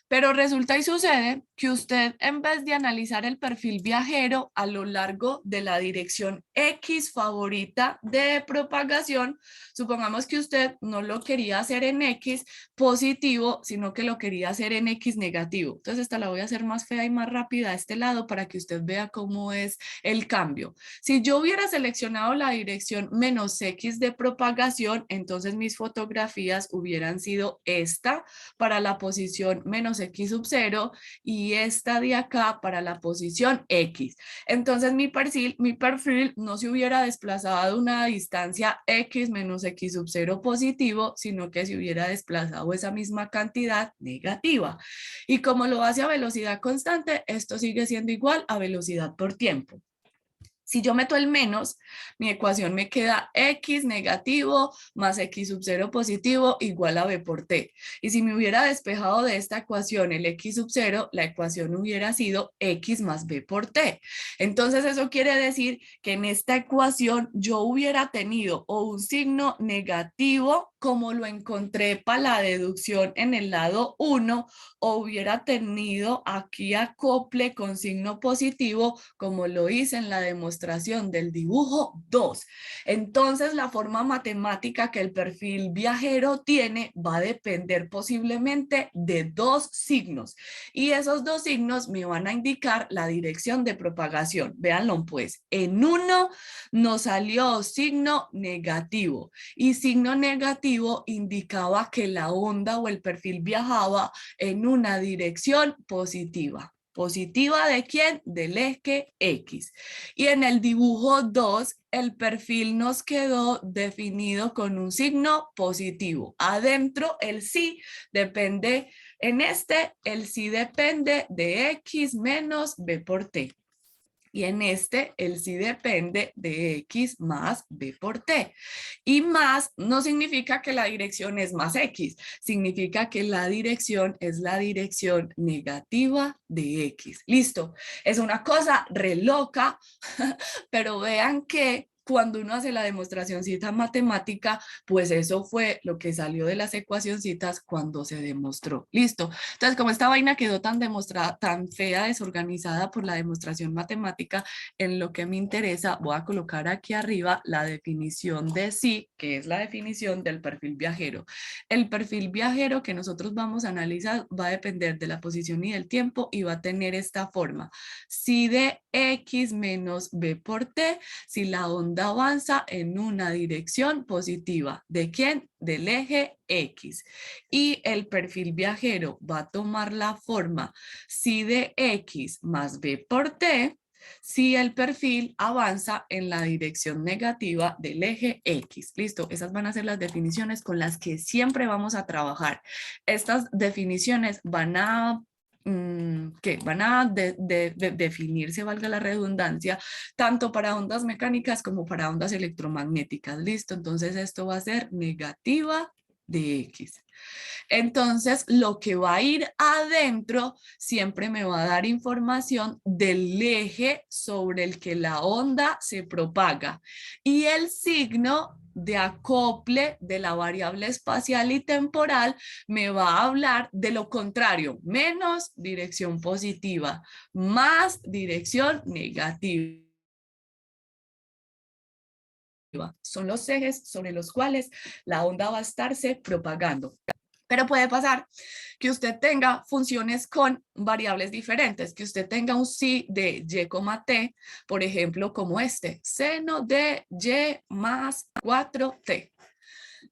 Pero resulta y sucede que usted, en vez de analizar el perfil viajero a lo largo de la dirección X favorita de propagación, supongamos que usted no lo quería hacer en X positivo, sino que lo quería hacer en X negativo. Entonces esta la voy a hacer más fea y más rápida a este lado para que usted vea cómo es el cambio. Si yo hubiera seleccionado la dirección menos X de propagación, entonces mis fotografías hubieran sido esta para la posición menos X sub 0 y esta de acá para la posición X. Entonces mi perfil no se hubiera desplazado a una distancia X menos X sub 0 positivo, sino que se hubiera desplazado esa misma cantidad negativa. Y como lo hace a velocidad constante, esto sigue siendo igual a velocidad por tiempo. Si yo meto el menos, mi ecuación me queda X negativo más X sub 0 positivo igual a B por T. Y si me hubiera despejado de esta ecuación el X sub 0, la ecuación hubiera sido X más B por T. Entonces eso quiere decir que en esta ecuación yo hubiera tenido o un signo negativo como lo encontré para la deducción en el lado 1, o hubiera tenido aquí acople con signo positivo como lo hice en la demostración del dibujo 2. Entonces la forma matemática que el perfil viajero tiene va a depender posiblemente de dos signos, y esos dos signos me van a indicar la dirección de propagación. Véanlo pues, en uno nos salió signo negativo, y signo negativo indicaba que la onda o el perfil viajaba en una dirección positiva. ¿Positiva de quién? Del eje X. Y en el dibujo 2, el perfil nos quedó definido con un signo positivo. Adentro, el sí depende, en este, el sí depende de X menos B por T. Y en este, el sí depende de X más B por T. Y más no significa que la dirección es más X, significa que la dirección es la dirección negativa de X. Listo, es una cosa re loca, pero vean que cuando uno hace la demostracióncita matemática, pues eso fue lo que salió de las ecuacioncitas cuando se demostró. Listo. Entonces, como esta vaina quedó tan demostrada, tan fea, desorganizada por la demostración matemática, en lo que me interesa, voy a colocar aquí arriba la definición de sí, que es la definición del perfil viajero. El perfil viajero que nosotros vamos a analizar va a depender de la posición y del tiempo y va a tener esta forma. Sí de X menos B por T, si la onda avanza en una dirección positiva. ¿De quién? Del eje X. Y el perfil viajero va a tomar la forma si de X más B por T, si el perfil avanza en la dirección negativa del eje X. Listo, esas van a ser las definiciones con las que siempre vamos a trabajar. Estas definiciones van a que van a definirse, valga la redundancia, tanto para ondas mecánicas como para ondas electromagnéticas. Listo, entonces esto va a ser negativa de X. Entonces, lo que va a ir adentro siempre me va a dar información del eje sobre el que la onda se propaga, y el signo de acople de la variable espacial y temporal me va a hablar de lo contrario, menos dirección positiva, más dirección negativa. Son los ejes sobre los cuales la onda va a estarse propagando. Pero puede pasar que usted tenga funciones con variables diferentes, que usted tenga un sí de y, t, por ejemplo, como este, seno de y más 4t.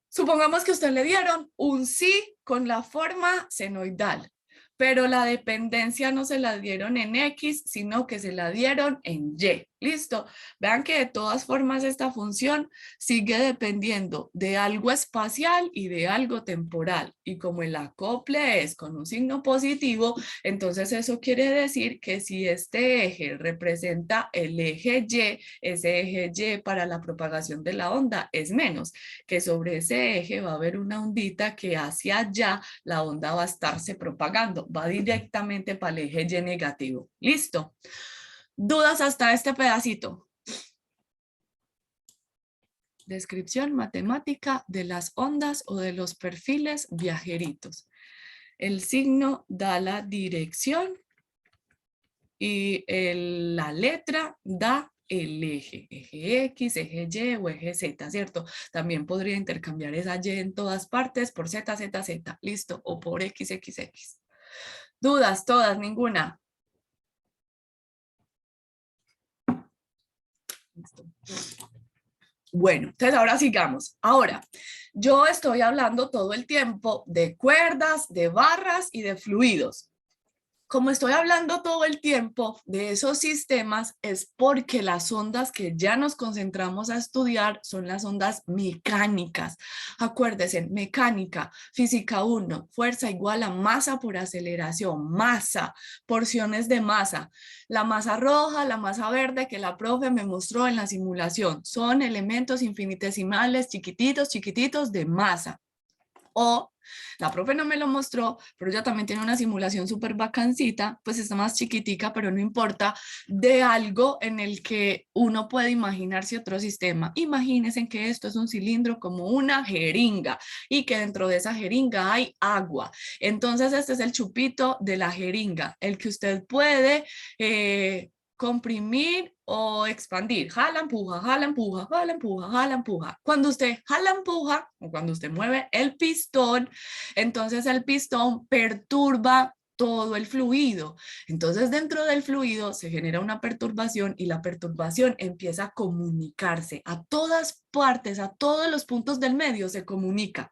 Supongamos que a usted le dieron un sí con la forma senoidal, pero la dependencia no se la dieron en X, sino que se la dieron en Y. Listo. Vean que de todas formas esta función sigue dependiendo de algo espacial y de algo temporal. Y como el acople es con un signo positivo, entonces eso quiere decir que si este eje representa el eje Y, ese eje Y para la propagación de la onda es menos, que sobre ese eje va a haber una ondita que hacia allá la onda va a estarse propagando, va directamente para el eje Y negativo. ¿Listo? ¿Dudas hasta este pedacito? Descripción matemática de las ondas o de los perfiles viajeritos. El signo da la dirección y la letra da el eje X, eje Y o eje Z, ¿cierto? También podría intercambiar esa Y en todas partes por Z, Z, Z, listo, o por X, X, X. ¿Dudas? ¿Todas? ¿Ninguna? Listo. Bueno, entonces ahora sigamos. Ahora, yo estoy hablando todo el tiempo de cuerdas, de barras y de fluidos. Como estoy hablando todo el tiempo de esos sistemas, es porque las ondas que ya nos concentramos a estudiar son las ondas mecánicas. Acuérdense, mecánica, física 1, fuerza igual a masa por aceleración, masa, porciones de masa. La masa roja, la masa verde que la profe me mostró en la simulación, son elementos infinitesimales chiquititos, chiquititos de masa. O la profe no me lo mostró, pero ella también tiene una simulación súper bacancita, pues está más chiquitica, pero no importa, de algo en el que uno puede imaginarse otro sistema. Imagínense que esto es un cilindro como una jeringa y que dentro de esa jeringa hay agua. Entonces este es el chupito de la jeringa, el que usted puede comprimir o expandir, jala, empuja, jala, empuja, jala, empuja, jala, empuja. Cuando usted jala, empuja, o cuando usted mueve el pistón, entonces el pistón perturba todo el fluido. Entonces dentro del fluido se genera una perturbación y la perturbación empieza a comunicarse a todas partes, a todos los puntos del medio se comunica.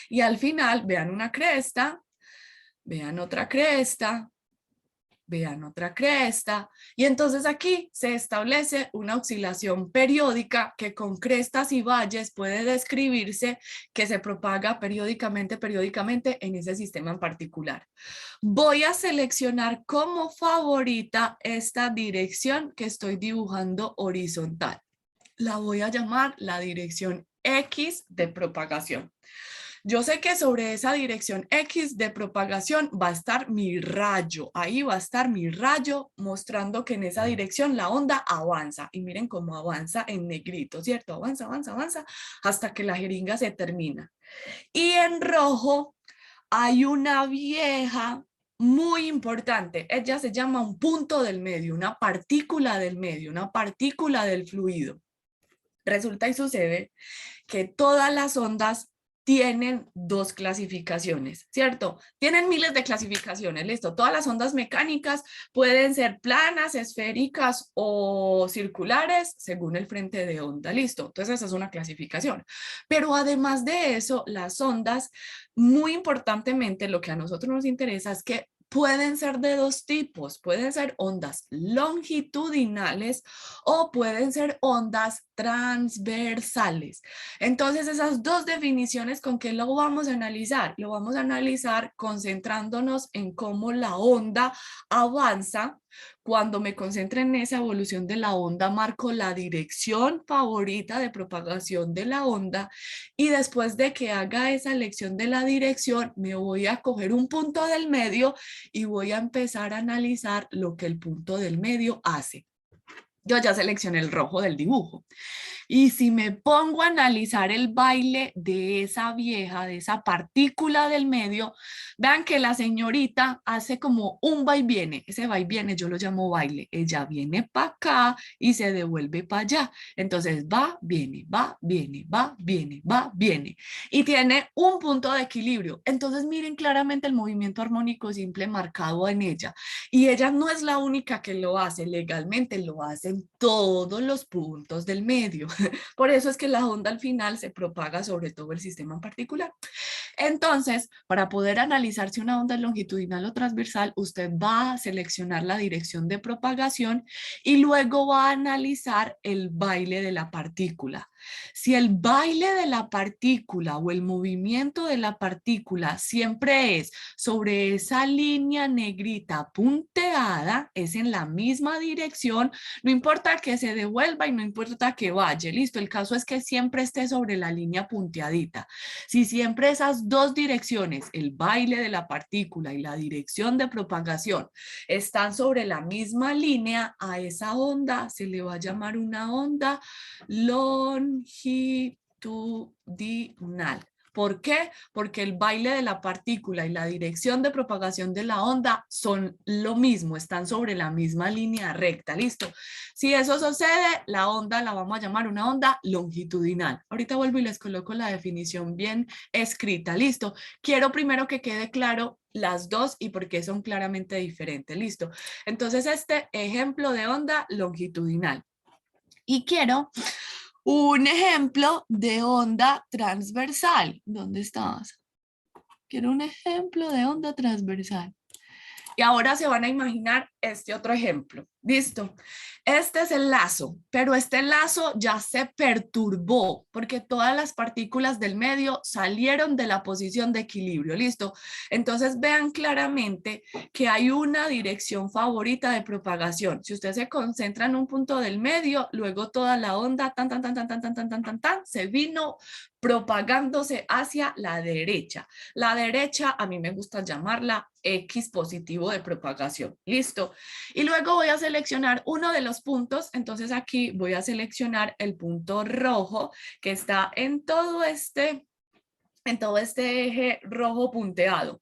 Y al final vean una cresta, vean otra cresta, vean otra cresta, y entonces aquí se establece una oscilación periódica que con crestas y valles puede describirse, que se propaga periódicamente en ese sistema en particular. Voy a seleccionar como favorita esta dirección que estoy dibujando horizontal. La voy a llamar la dirección X de propagación. Yo sé que sobre esa dirección X de propagación va a estar mi rayo. Ahí va a estar mi rayo mostrando que en esa dirección la onda avanza. Y miren cómo avanza en negrito, ¿cierto? Avanza, avanza, avanza hasta que la jeringa se termina. Y en rojo hay una vieja muy importante. Ella se llama un punto del medio, una partícula del medio, una partícula del fluido. Resulta y sucede que todas las ondas tienen dos clasificaciones, ¿cierto? Tienen miles de clasificaciones, listo. Todas las ondas mecánicas pueden ser planas, esféricas o circulares según el frente de onda, listo. Entonces esa es una clasificación. Pero además de eso, las ondas, muy importantemente, lo que a nosotros nos interesa es que pueden ser de dos tipos, pueden ser ondas longitudinales o pueden ser ondas transversales. Entonces esas dos definiciones, ¿con qué lo vamos a analizar? Lo vamos a analizar concentrándonos en cómo la onda avanza. Cuando me concentre en esa evolución de la onda, marco la dirección favorita de propagación de la onda y después de que haga esa elección de la dirección, me voy a coger un punto del medio y voy a empezar a analizar lo que el punto del medio hace. Yo ya seleccioné el rojo del dibujo. Y si me pongo a analizar el baile de esa vieja, de esa partícula del medio, vean que la señorita hace como un va y viene. Ese va y viene yo lo llamo baile. Ella viene para acá y se devuelve para allá. Entonces va, viene, va, viene, va, viene, va, viene. Y tiene un punto de equilibrio. Entonces miren claramente el movimiento armónico simple marcado en ella. Y ella no es la única que lo hace, legalmente lo hacen todos los puntos del medio. Por eso es que la onda al final se propaga sobre todo el sistema en particular. Entonces, para poder analizar si una onda es longitudinal o transversal, usted va a seleccionar la dirección de propagación y luego va a analizar el baile de la partícula. Si el baile de la partícula o el movimiento de la partícula siempre es sobre esa línea negrita punteada, es en la misma dirección, no importa que se devuelva y no importa que vaya, listo, el caso es que siempre esté sobre la línea punteadita. Si siempre esas dos direcciones, el baile de la partícula y la dirección de propagación, están sobre la misma línea, a esa onda se le va a llamar una onda longitudinal. ¿Por qué? Porque el baile de la partícula y la dirección de propagación de la onda son lo mismo, están sobre la misma línea recta, ¿listo? Si eso sucede, la onda la vamos a llamar una onda longitudinal. Ahorita vuelvo y les coloco la definición bien escrita, ¿listo? Quiero primero que quede claro las dos y por qué son claramente diferentes, ¿listo? Entonces, este ejemplo de onda longitudinal. Y quiero un ejemplo de onda transversal. ¿Dónde estabas? Quiero un ejemplo de onda transversal. Y ahora se van a imaginar este otro ejemplo. Listo. Este es el lazo, pero este lazo ya se perturbó porque todas las partículas del medio salieron de la posición de equilibrio. Listo. Entonces vean claramente que hay una dirección favorita de propagación. Si usted se concentra en un punto del medio, luego toda la onda se vino propagándose hacia la derecha. La derecha, a mí me gusta llamarla X positivo de propagación. Listo. Y luego voy a seleccionar uno de los puntos. Entonces aquí voy a seleccionar el punto rojo que está en todo este eje rojo punteado.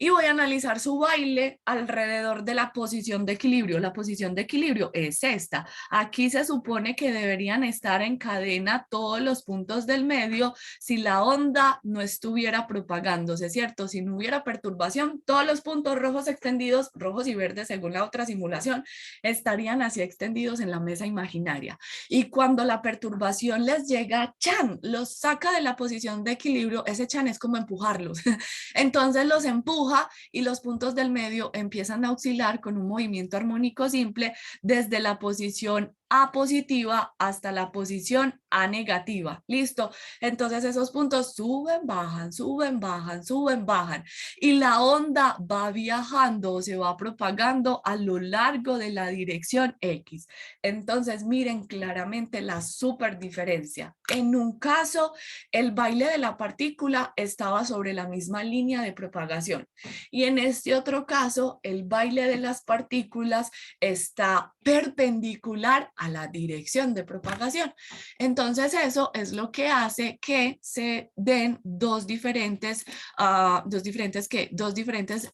Y voy a analizar su baile alrededor de la posición de equilibrio. La posición de equilibrio es esta. Aquí se supone que deberían estar en cadena todos los puntos del medio si la onda no estuviera propagándose, ¿cierto? Si no hubiera perturbación, todos los puntos rojos extendidos, rojos y verdes según la otra simulación, estarían así extendidos en la mesa imaginaria. Y cuando la perturbación les llega, ¡chan!, los saca de la posición de equilibrio. Ese chan es como empujarlos. Entonces los empuja y los puntos del medio empiezan a oscilar con un movimiento armónico simple desde la posición A positiva hasta la posición A negativa. ¿Listo? Entonces esos puntos suben, bajan, suben, bajan, suben, bajan. Y la onda va viajando o se va propagando a lo largo de la dirección X. Entonces miren claramente la super diferencia. En un caso, el baile de la partícula estaba sobre la misma línea de propagación. Y en este otro caso, el baile de las partículas está perpendicular a la dirección de propagación. Entonces eso es lo que hace que se den dos diferentes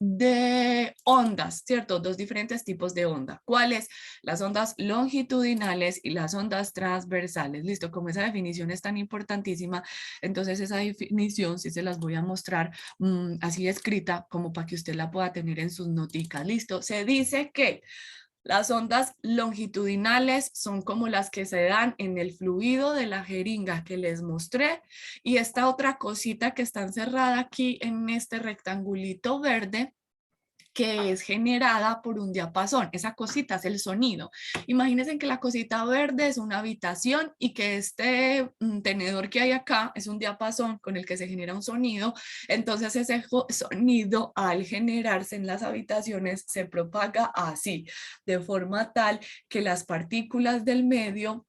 de ondas, ¿cierto? Dos diferentes tipos de onda. ¿Cuáles? Las ondas longitudinales y las ondas transversales. Listo, como esa definición es tan importantísima, entonces esa definición sí se las voy a mostrar así escrita como para que usted la pueda tener en sus noticas. Listo, se dice que las ondas longitudinales son como las que se dan en el fluido de la jeringa que les mostré, y esta otra cosita que está encerrada aquí en este rectangulito verde, que es generada por un diapasón. Esa cosita es el sonido. Imagínense que la cosita verde es una habitación y que este tenedor que hay acá es un diapasón con el que se genera un sonido. Entonces ese sonido, al generarse en las habitaciones, se propaga así, de forma tal que las partículas del medio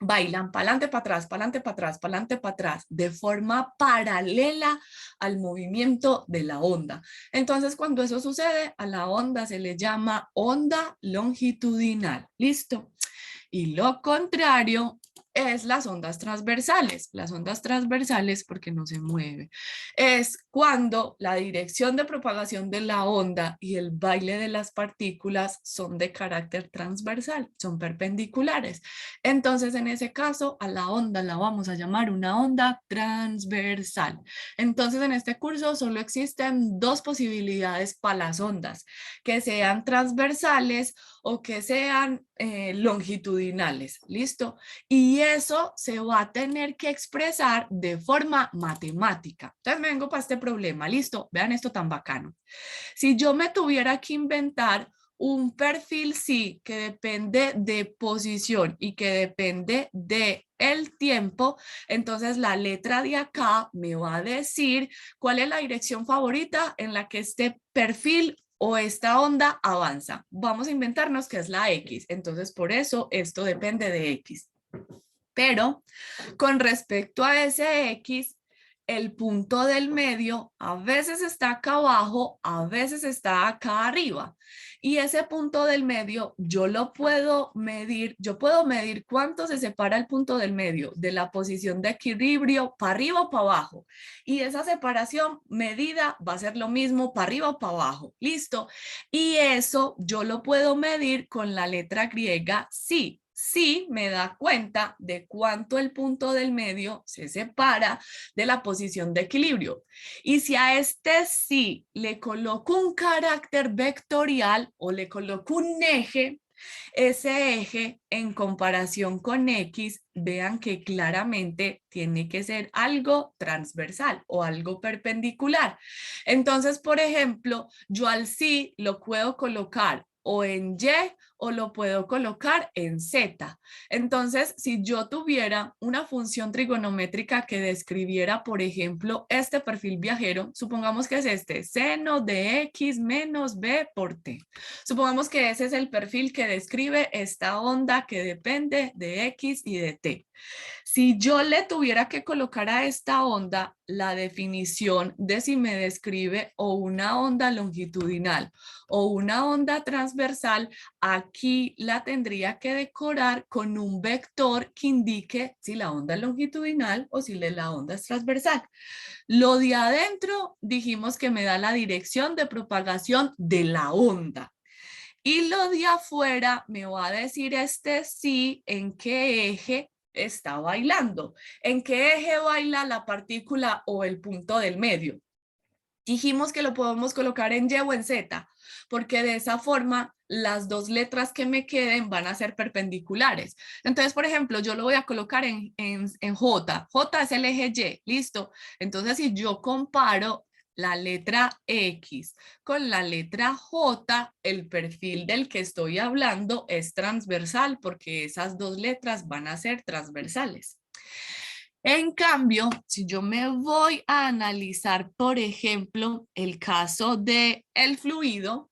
bailan para adelante, para atrás, para adelante, para atrás, para adelante, para atrás, de forma paralela al movimiento de la onda. Entonces, cuando eso sucede, a la onda se le llama onda longitudinal. ¿Listo? Y lo contrario es las ondas transversales. Las ondas transversales, porque no se mueve, es cuando la dirección de propagación de la onda y el baile de las partículas son de carácter transversal, son perpendiculares. Entonces, en ese caso, a la onda la vamos a llamar una onda transversal. Entonces, en este curso solo existen dos posibilidades para las ondas: que sean transversales o que sean longitudinales. ¿Listo? Y eso se va a tener que expresar de forma matemática. Entonces me vengo para este problema. ¿Listo? Vean esto tan bacano. Si yo me tuviera que inventar un perfil sí que depende de posición y que depende de el tiempo, entonces la letra de acá me va a decir cuál es la dirección favorita en la que este perfil o esta onda avanza. Vamos a inventarnos que es la X, entonces por eso esto depende de X. Pero con respecto a ese X, el punto del medio a veces está acá abajo, a veces está acá arriba. Y ese punto del medio yo lo puedo medir, yo puedo medir cuánto se separa el punto del medio de la posición de equilibrio para arriba o para abajo. Y esa separación medida va a ser lo mismo para arriba o para abajo. ¿Listo? Y eso yo lo puedo medir con la letra griega psi. Sí me da cuenta de cuánto el punto del medio se separa de la posición de equilibrio. Y si a este sí le coloco un carácter vectorial o le coloco un eje, ese eje en comparación con X, vean que claramente tiene que ser algo transversal o algo perpendicular. Entonces, por ejemplo, yo al sí lo puedo colocar o en Y o lo puedo colocar en Z. Entonces, si yo tuviera una función trigonométrica que describiera, por ejemplo, este perfil viajero, supongamos que es este, seno de X menos B por T. Supongamos que ese es el perfil que describe esta onda que depende de X y de T. Si yo le tuviera que colocar a esta onda la definición de si me describe o una onda longitudinal o una onda transversal, aquí la tendría que decorar con un vector que indique si la onda es longitudinal o si la onda es transversal. Lo de adentro dijimos que me da la dirección de propagación de la onda. Y lo de afuera me va a decir este sí en qué eje está bailando, en qué eje baila la partícula o el punto del medio. Dijimos que lo podemos colocar en Y o en Z, porque de esa forma las dos letras que me queden van a ser perpendiculares. Entonces, por ejemplo, yo lo voy a colocar en J. J es el eje Y, listo. Entonces, si yo comparo la letra X con la letra J, el perfil del que estoy hablando es transversal porque esas dos letras van a ser transversales. En cambio, si yo me voy a analizar, por ejemplo, el caso de el fluido,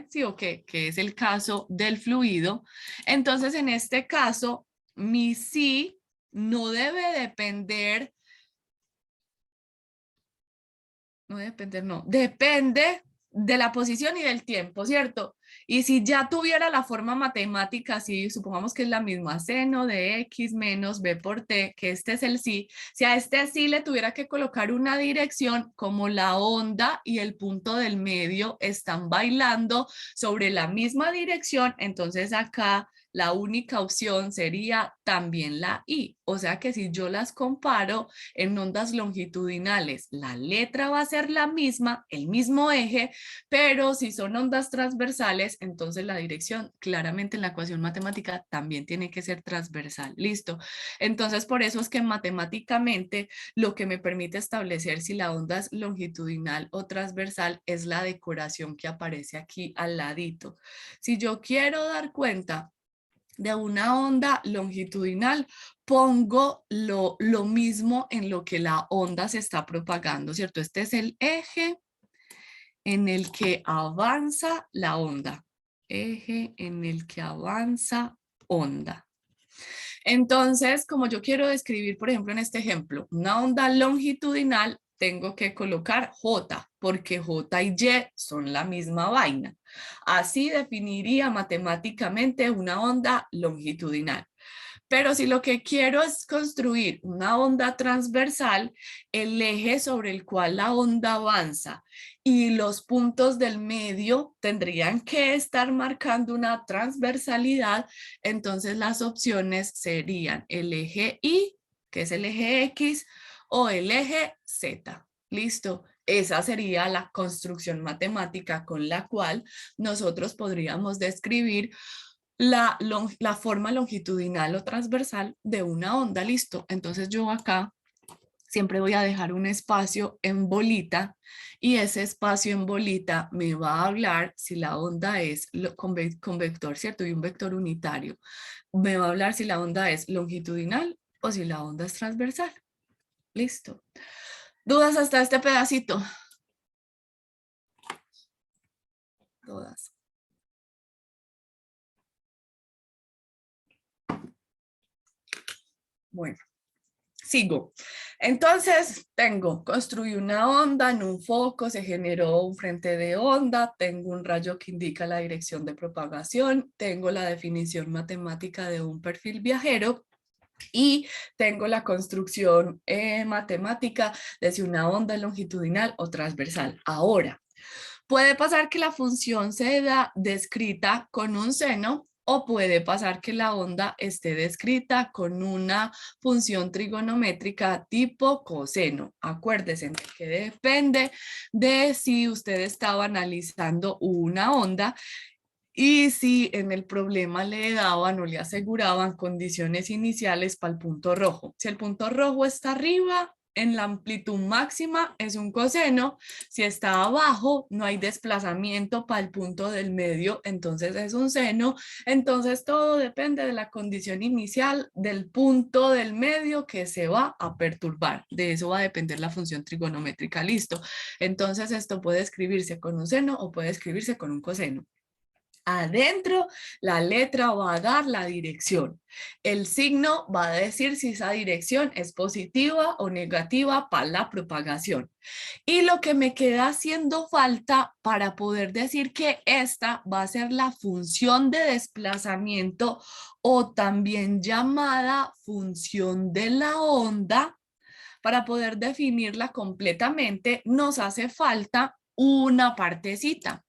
sí o qué, que es el caso del fluido, entonces en este caso, mi sí no debe depender, no, depende de la posición y del tiempo, ¿cierto? Y si ya tuviera la forma matemática, si supongamos que es la misma, seno de x menos b por t, que este es el sí, si a este sí le tuviera que colocar una dirección, como la onda y el punto del medio están bailando sobre la misma dirección, entonces acá la única opción sería también la I. O sea que si yo las comparo en ondas longitudinales, la letra va a ser la misma, el mismo eje, pero si son ondas transversales, entonces la dirección claramente en la ecuación matemática también tiene que ser transversal. Listo. Entonces por eso es que matemáticamente lo que me permite establecer si la onda es longitudinal o transversal es la decoración que aparece aquí al ladito. Si yo quiero dar cuenta de una onda longitudinal, pongo lo mismo en lo que la onda se está propagando, ¿cierto? Este es el eje en el que avanza la onda. Eje en el que avanza onda. Entonces, como yo quiero describir, por ejemplo, en este ejemplo, una onda longitudinal, tengo que colocar J, porque J y Y son la misma vaina. Así definiría matemáticamente una onda longitudinal. Pero si lo que quiero es construir una onda transversal, el eje sobre el cual la onda avanza y los puntos del medio tendrían que estar marcando una transversalidad, entonces las opciones serían el eje Y, que es el eje X, o el eje Z. ¿Listo? Esa sería la construcción matemática con la cual nosotros podríamos describir la forma longitudinal o transversal de una onda. Listo. Entonces yo acá siempre voy a dejar un espacio en bolita y ese espacio en bolita me va a hablar si la onda es con vector, ¿cierto? Y un vector unitario. Me va a hablar si la onda es longitudinal o si la onda es transversal. Listo. ¿Dudas hasta este pedacito? Todas. Bueno. Sigo. Entonces, construí una onda en un foco, se generó un frente de onda, tengo un rayo que indica la dirección de propagación, tengo la definición matemática de un perfil viajero y tengo la construcción matemática de si una onda es longitudinal o transversal. Ahora, puede pasar que la función sea descrita con un seno o puede pasar que la onda esté descrita con una función trigonométrica tipo coseno. Acuérdense que depende de si usted estaba analizando una onda y si en el problema le daban o le aseguraban condiciones iniciales para el punto rojo. Si el punto rojo está arriba, en la amplitud máxima es un coseno. Si está abajo, no hay desplazamiento para el punto del medio, entonces es un seno. Entonces todo depende de la condición inicial del punto del medio que se va a perturbar. De eso va a depender la función trigonométrica. Listo. Entonces esto puede escribirse con un seno o puede escribirse con un coseno. Adentro, la letra va a dar la dirección. El signo va a decir si esa dirección es positiva o negativa para la propagación. Y lo que me queda haciendo falta para poder decir que esta va a ser la función de desplazamiento o también llamada función de la onda, para poder definirla completamente, nos hace falta una partecita.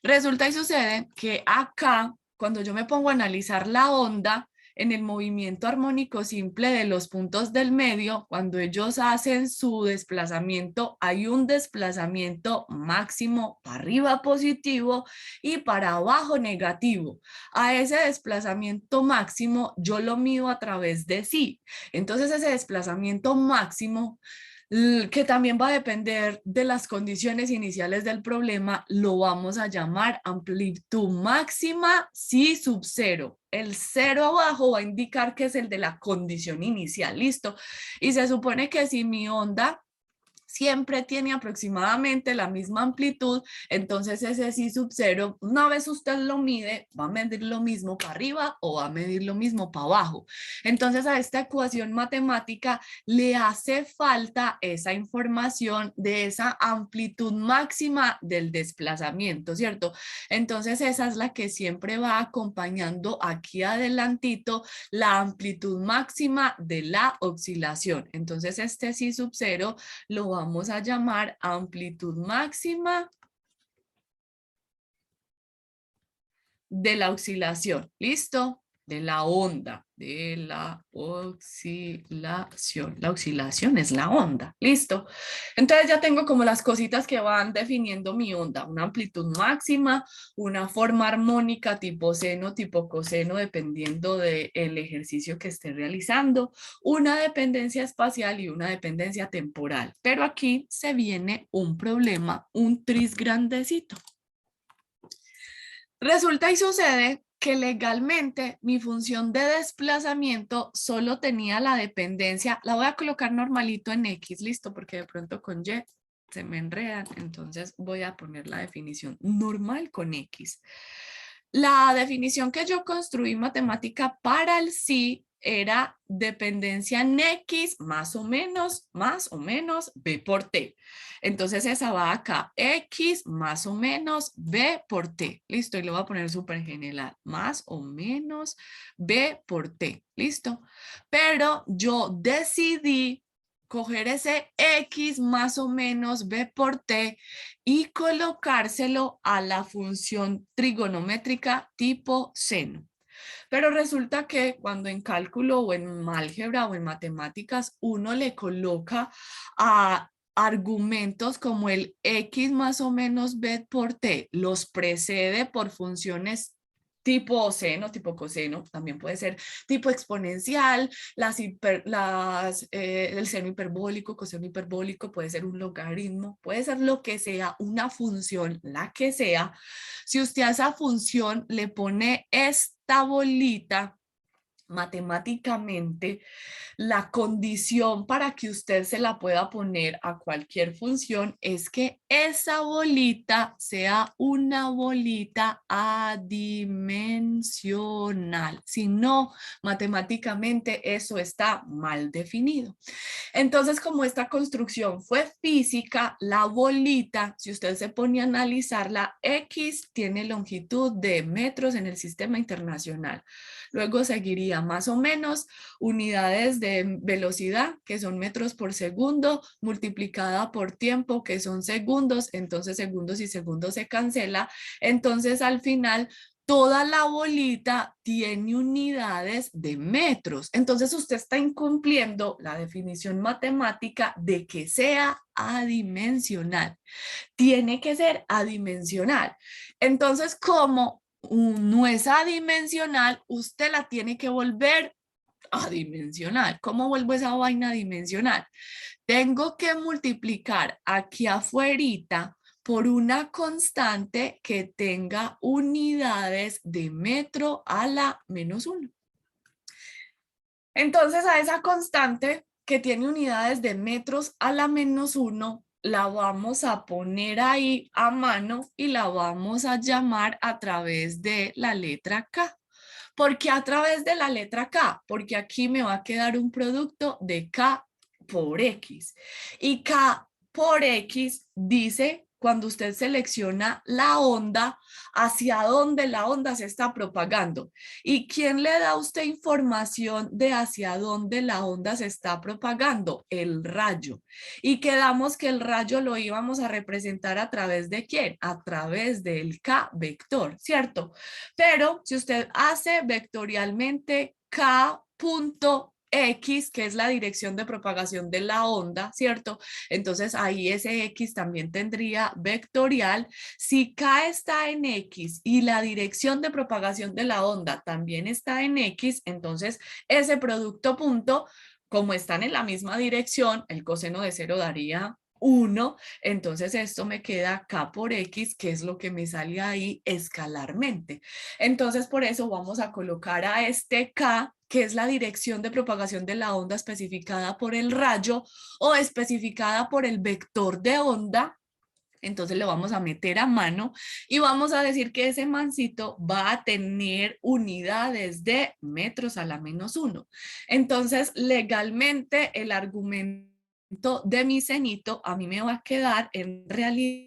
Resulta y sucede que acá, cuando yo me pongo a analizar la onda, en el movimiento armónico simple de los puntos del medio, cuando ellos hacen su desplazamiento, hay un desplazamiento máximo para arriba positivo y para abajo negativo. A ese desplazamiento máximo yo lo mido a través de sí. Entonces ese desplazamiento máximo, que también va a depender de las condiciones iniciales del problema, lo vamos a llamar amplitud máxima si sub cero. El cero abajo va a indicar que es el de la condición inicial, listo. Y se supone que si mi onda siempre tiene aproximadamente la misma amplitud, entonces ese sí sub cero, una vez usted lo mide, va a medir lo mismo para arriba o va a medir lo mismo para abajo. Entonces a esta ecuación matemática le hace falta esa información de esa amplitud máxima del desplazamiento, ¿cierto? Entonces esa es la que siempre va acompañando aquí adelantito la amplitud máxima de la oscilación. Entonces este sí sub cero lo vamos a llamar amplitud máxima de la oscilación. ¿Listo? De la onda, de la oscilación. La oscilación es la onda. ¿Listo? Entonces ya tengo como las cositas que van definiendo mi onda. Una amplitud máxima, una forma armónica tipo seno, tipo coseno, dependiendo del ejercicio que esté realizando, una dependencia espacial y una dependencia temporal. Pero aquí se viene un problema, un tris grandecito. Resulta y sucede que legalmente mi función de desplazamiento solo tenía la dependencia, la voy a colocar normalito en X, listo, porque de pronto con Y se me enredan, entonces voy a poner la definición normal con X. La definición que yo construí matemática para el sí era dependencia en X más o menos B por T. Entonces esa va acá, X más o menos B por T. Listo, y lo voy a poner súper general, más o menos B por T. Listo, pero yo decidí coger ese X más o menos B por T y colocárselo a la función trigonométrica tipo seno. Pero resulta que cuando en cálculo o en álgebra o en matemáticas uno le coloca a argumentos como el X más o menos B por T, los precede por funciones tipo seno, tipo coseno, también puede ser tipo exponencial, el seno hiperbólico, coseno hiperbólico, puede ser un logaritmo, puede ser lo que sea, una función, la que sea. Si usted a esa función le pone esta bolita, Matemáticamente, la condición para que usted se la pueda poner a cualquier función es que esa bolita sea una bolita adimensional. Si no, matemáticamente eso está mal definido. Entonces, como esta construcción fue física, la bolita, si usted se pone a analizarla, X tiene longitud de metros en el sistema internacional. Luego seguiría más o menos unidades de velocidad, que son metros por segundo, multiplicada por tiempo, que son segundos, entonces segundos y segundos se cancela. Entonces, al final, toda la bolita tiene unidades de metros. Entonces usted está incumpliendo la definición matemática de que sea adimensional. Tiene que ser adimensional. Entonces, como no es adimensional, usted la tiene que volver adimensional. ¿Cómo vuelvo esa vaina adimensional? Tengo que multiplicar aquí afuerita por una constante que tenga unidades de metro a la -1. Entonces a esa constante que tiene unidades de metros a la -1, la vamos a poner ahí a mano y la vamos a llamar a través de la letra K. ¿Por qué a través de la letra K? Porque aquí me va a quedar un producto de K por X. Y K por X dice cuando usted selecciona la onda, hacia dónde la onda se está propagando. ¿Y quién le da a usted información de hacia dónde la onda se está propagando? El rayo. Y quedamos que el rayo lo íbamos a representar a través de ¿quién? A través del K vector, ¿cierto? Pero si usted hace vectorialmente K punto X, que es la dirección de propagación de la onda, ¿cierto? Entonces ahí ese X también tendría vectorial. Si K está en X y la dirección de propagación de la onda también está en X, entonces ese producto punto, como están en la misma dirección, el coseno de 0 daría 1, entonces esto me queda K por X, que es lo que me sale ahí escalarmente. Entonces por eso vamos a colocar a este K, que es la dirección de propagación de la onda especificada por el rayo o especificada por el vector de onda. Entonces le vamos a meter a mano y vamos a decir que ese mancito va a tener unidades de metros a la -1. Entonces legalmente el argumento de mi cenito a mí me va a quedar en realidad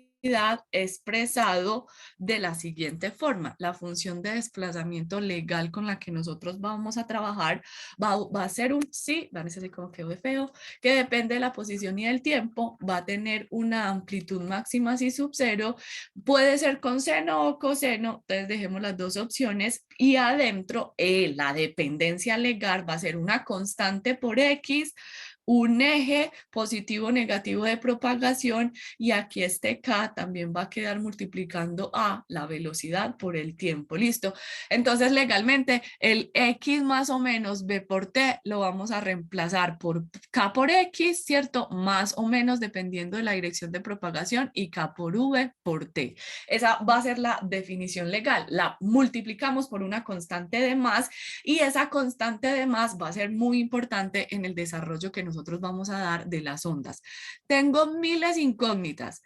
expresado de la siguiente forma. La función de desplazamiento legal con la que nosotros vamos a trabajar va a ser un sí, van a ser así como quedó de feo, que depende de la posición y del tiempo, va a tener una amplitud máxima si sub 0, puede ser con seno o coseno, entonces dejemos las dos opciones y adentro la dependencia legal va a ser una constante por X, un eje positivo o negativo de propagación y aquí este K también va a quedar multiplicando a la velocidad por el tiempo. ¿Listo? Entonces legalmente el X más o menos B por T lo vamos a reemplazar por K por X, ¿cierto? Más o menos dependiendo de la dirección de propagación y K por V por T. Esa va a ser la definición legal. La multiplicamos por una constante de más y esa constante de más va a ser muy importante en el desarrollo que nosotros vamos a dar de las ondas. Tengo miles de incógnitas.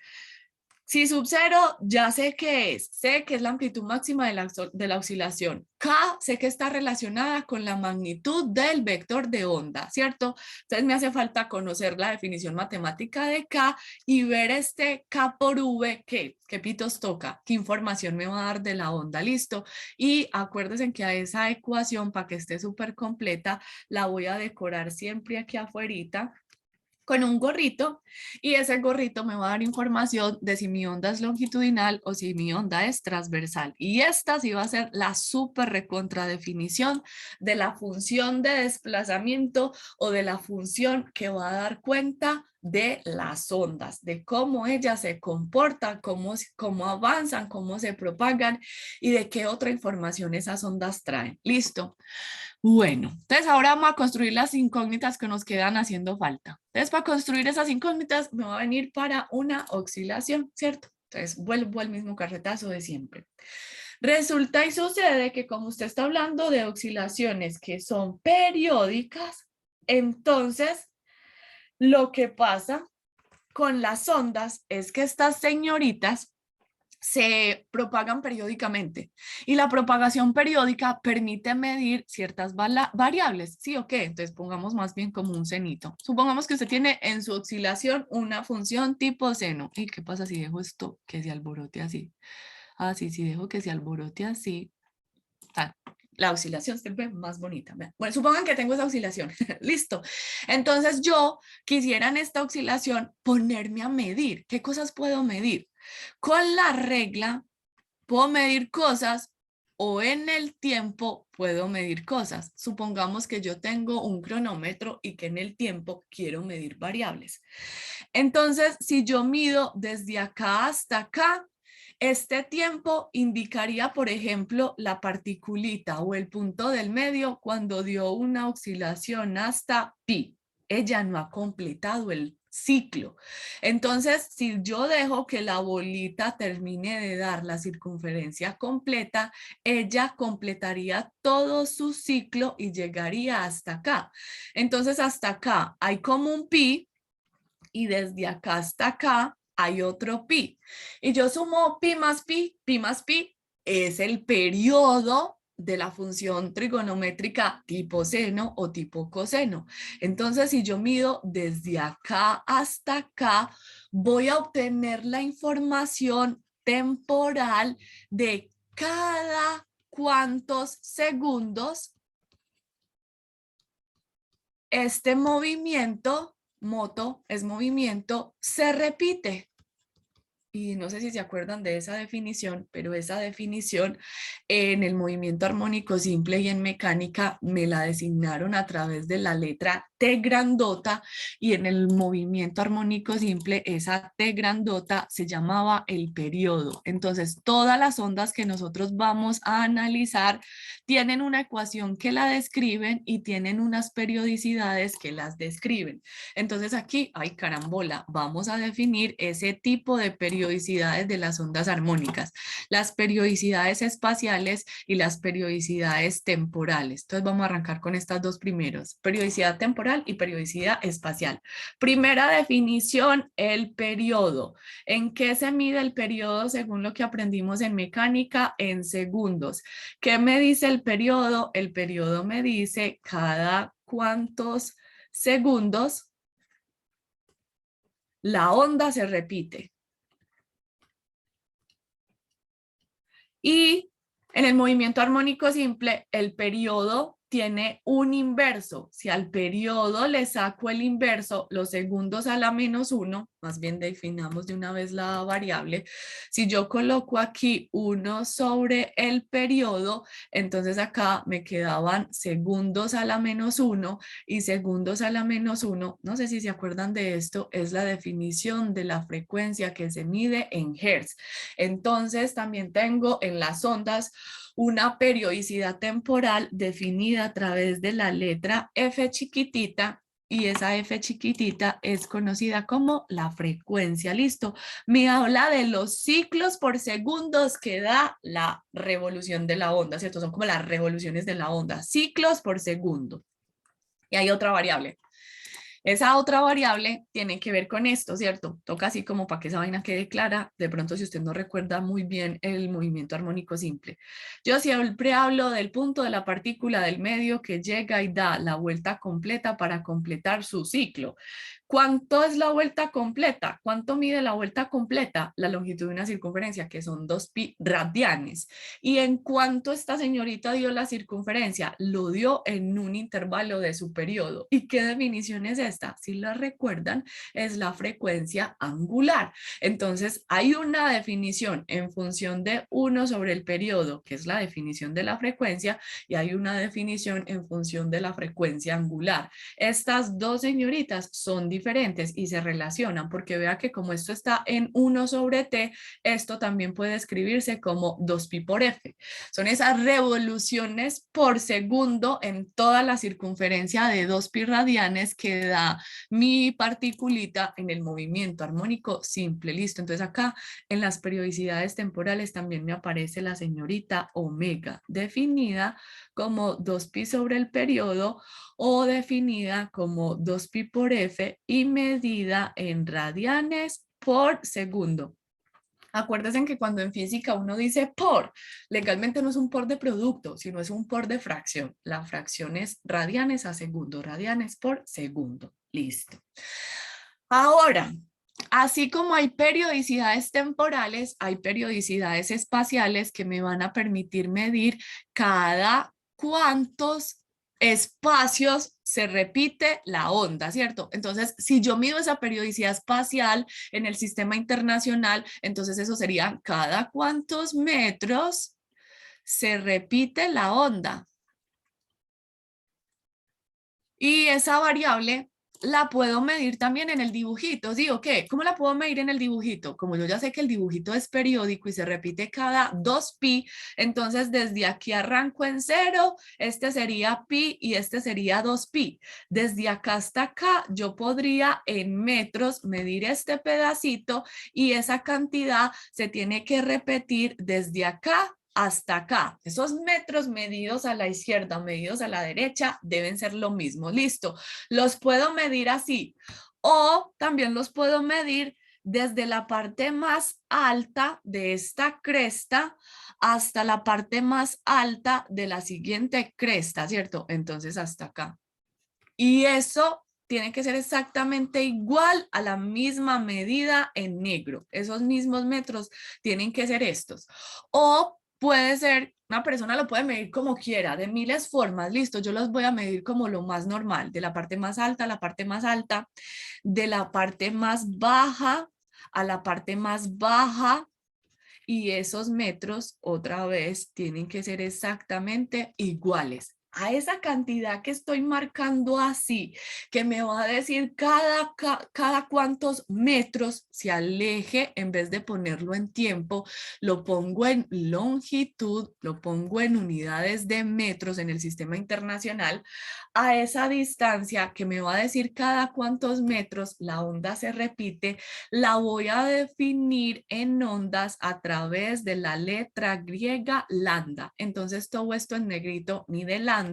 Si sub 0 ya sé que es la amplitud máxima de la oscilación. K sé que está relacionada con la magnitud del vector de onda, ¿cierto? Entonces me hace falta conocer la definición matemática de K y ver este K por V, ¿qué pitos toca? ¿Qué información me va a dar de la onda? ¿Listo? Y acuérdense que a esa ecuación, para que esté súper completa, la voy a decorar siempre aquí afuera con un gorrito y ese gorrito me va a dar información de si mi onda es longitudinal o si mi onda es transversal. Y esta sí va a ser la súper recontradefinición de la función de desplazamiento o de la función que va a dar cuenta de las ondas, de cómo ellas se comportan, cómo avanzan, cómo se propagan y de qué otra información esas ondas traen. ¿Listo? Bueno, entonces ahora vamos a construir las incógnitas que nos quedan haciendo falta. Entonces para construir esas incógnitas me va a venir para una oscilación, ¿cierto? Entonces vuelvo al mismo carretazo de siempre. Resulta y sucede que como usted está hablando de oscilaciones que son periódicas, entonces lo que pasa con las ondas es que estas señoritas se propagan periódicamente y la propagación periódica permite medir ciertas variables, ¿sí o qué? Entonces pongamos más bien como un senito. Supongamos que usted tiene en su oscilación una función tipo seno. ¿Y qué pasa si dejo esto que se alborote así? Ah, sí, si dejo que se alborote así, la oscilación se ve más bonita. Bueno, supongan que tengo esa oscilación. Listo. Entonces yo quisiera en esta oscilación ponerme a medir. ¿Qué cosas puedo medir? Con la regla puedo medir cosas o en el tiempo puedo medir cosas. Supongamos que yo tengo un cronómetro y que en el tiempo quiero medir variables. Entonces, si yo mido desde acá hasta acá, este tiempo indicaría, por ejemplo, la particulita o el punto del medio cuando dio una oscilación hasta pi. Ella no ha completado el ciclo. Entonces, si yo dejo que la bolita termine de dar la circunferencia completa, ella completaría todo su ciclo y llegaría hasta acá. Entonces, hasta acá hay como un pi y desde acá hasta acá hay otro pi. Y yo sumo pi más pi, pi más pi, es el periodo de la función trigonométrica tipo seno o tipo coseno. Entonces, si yo mido desde acá hasta acá, voy a obtener la información temporal de cada cuántos segundos este movimiento, moto es movimiento, se repite. Y no sé si se acuerdan de esa definición, pero esa definición en el movimiento armónico simple y en mecánica me la designaron a través de la letra T grandota, y en el movimiento armónico simple esa T grandota se llamaba el periodo. Entonces todas las ondas que nosotros vamos a analizar tienen una ecuación que la describen y tienen unas periodicidades que las describen. Entonces aquí, ay carambola, vamos a definir ese tipo de periodicidades de las ondas armónicas, las periodicidades espaciales y las periodicidades temporales. Entonces vamos a arrancar con estas dos primeros, periodicidad temporal y periodicidad espacial. Primera definición, el periodo. ¿En qué se mide el periodo según lo que aprendimos en mecánica? En segundos. ¿Qué me dice el periodo? El periodo me dice cada cuántos segundos la onda se repite. Y en el movimiento armónico simple, el periodo tiene un inverso. Si al periodo le saco el inverso, los segundos a la -1, más bien definamos de una vez la variable. Si yo coloco aquí 1 sobre el periodo, entonces acá me quedaban segundos a la -1 y segundos a la -1. No sé si se acuerdan de esto, es la definición de la frecuencia que se mide en hertz. Entonces también tengo en las ondas una periodicidad temporal definida a través de la letra F chiquitita, y esa F chiquitita es conocida como la frecuencia. Listo. Me habla de los ciclos por segundos que da la revolución de la onda, ¿cierto? Son como las revoluciones de la onda, ciclos por segundo. Y hay otra variable. Esa otra variable tiene que ver con esto, ¿cierto? Toca así como para que esa vaina quede clara. De pronto, si usted no recuerda muy bien el movimiento armónico simple. Yo siempre hablo del punto de la partícula del medio que llega y da la vuelta completa para completar su ciclo. ¿Cuánto es la vuelta completa? ¿Cuánto mide la vuelta completa? La longitud de una circunferencia, que son 2pi radianes. ¿Y en cuánto esta señorita dio la circunferencia? Lo dio en un intervalo de su periodo. ¿Y qué definición es esta? Si la recuerdan, es la frecuencia angular. Entonces, hay una definición en función de 1 sobre el periodo, que es la definición de la frecuencia, y hay una definición en función de la frecuencia angular. Estas dos señoritas son diferentes y se relacionan, porque vea que como esto está en 1 sobre t, esto también puede escribirse como 2pi por f. Son esas revoluciones por segundo en toda la circunferencia de 2pi radianes que da mi particulita en el movimiento armónico simple. Listo, entonces acá en las periodicidades temporales también me aparece la señorita omega, definida como 2pi sobre el periodo o definida como 2pi por f y medida en radianes por segundo. Acuérdense que cuando en física uno dice por, legalmente no es un por de producto, sino es un por de fracción. La fracción es radianes a segundo, radianes por segundo. Listo. Ahora, así como hay periodicidades temporales, hay periodicidades espaciales que me van a permitir medir cada cuántos espacios se repite la onda, ¿cierto? Entonces, si yo mido esa periodicidad espacial en el sistema internacional, entonces eso sería cada cuántos metros se repite la onda. Y esa variable la puedo medir también en el dibujito. Digo, ¿qué? ¿Cómo la puedo medir en el dibujito? Como yo ya sé que el dibujito es periódico y se repite cada 2pi, entonces desde aquí arranco en 0, este sería pi y este sería 2pi. Desde acá hasta acá yo podría en metros medir este pedacito y esa cantidad se tiene que repetir desde acá hasta acá. Esos metros medidos a la izquierda, medidos a la derecha, deben ser lo mismo. Listo. Los puedo medir así o también los puedo medir desde la parte más alta de esta cresta hasta la parte más alta de la siguiente cresta, ¿cierto? Entonces hasta acá. Y eso tiene que ser exactamente igual a la misma medida en negro. Esos mismos metros tienen que ser estos. O puede ser, una persona lo puede medir como quiera, de miles formas, listo, yo los voy a medir como lo más normal, de la parte más alta a la parte más alta, de la parte más baja a la parte más baja, y esos metros otra vez tienen que ser exactamente iguales a esa cantidad que estoy marcando así, que me va a decir cada cuántos metros se aleje. En vez de ponerlo en tiempo, lo pongo en longitud, lo pongo en unidades de metros en el sistema internacional. A esa distancia que me va a decir cada cuántos metros la onda se repite, la voy a definir en ondas a través de la letra griega lambda. Entonces todo esto en negrito mide lambda,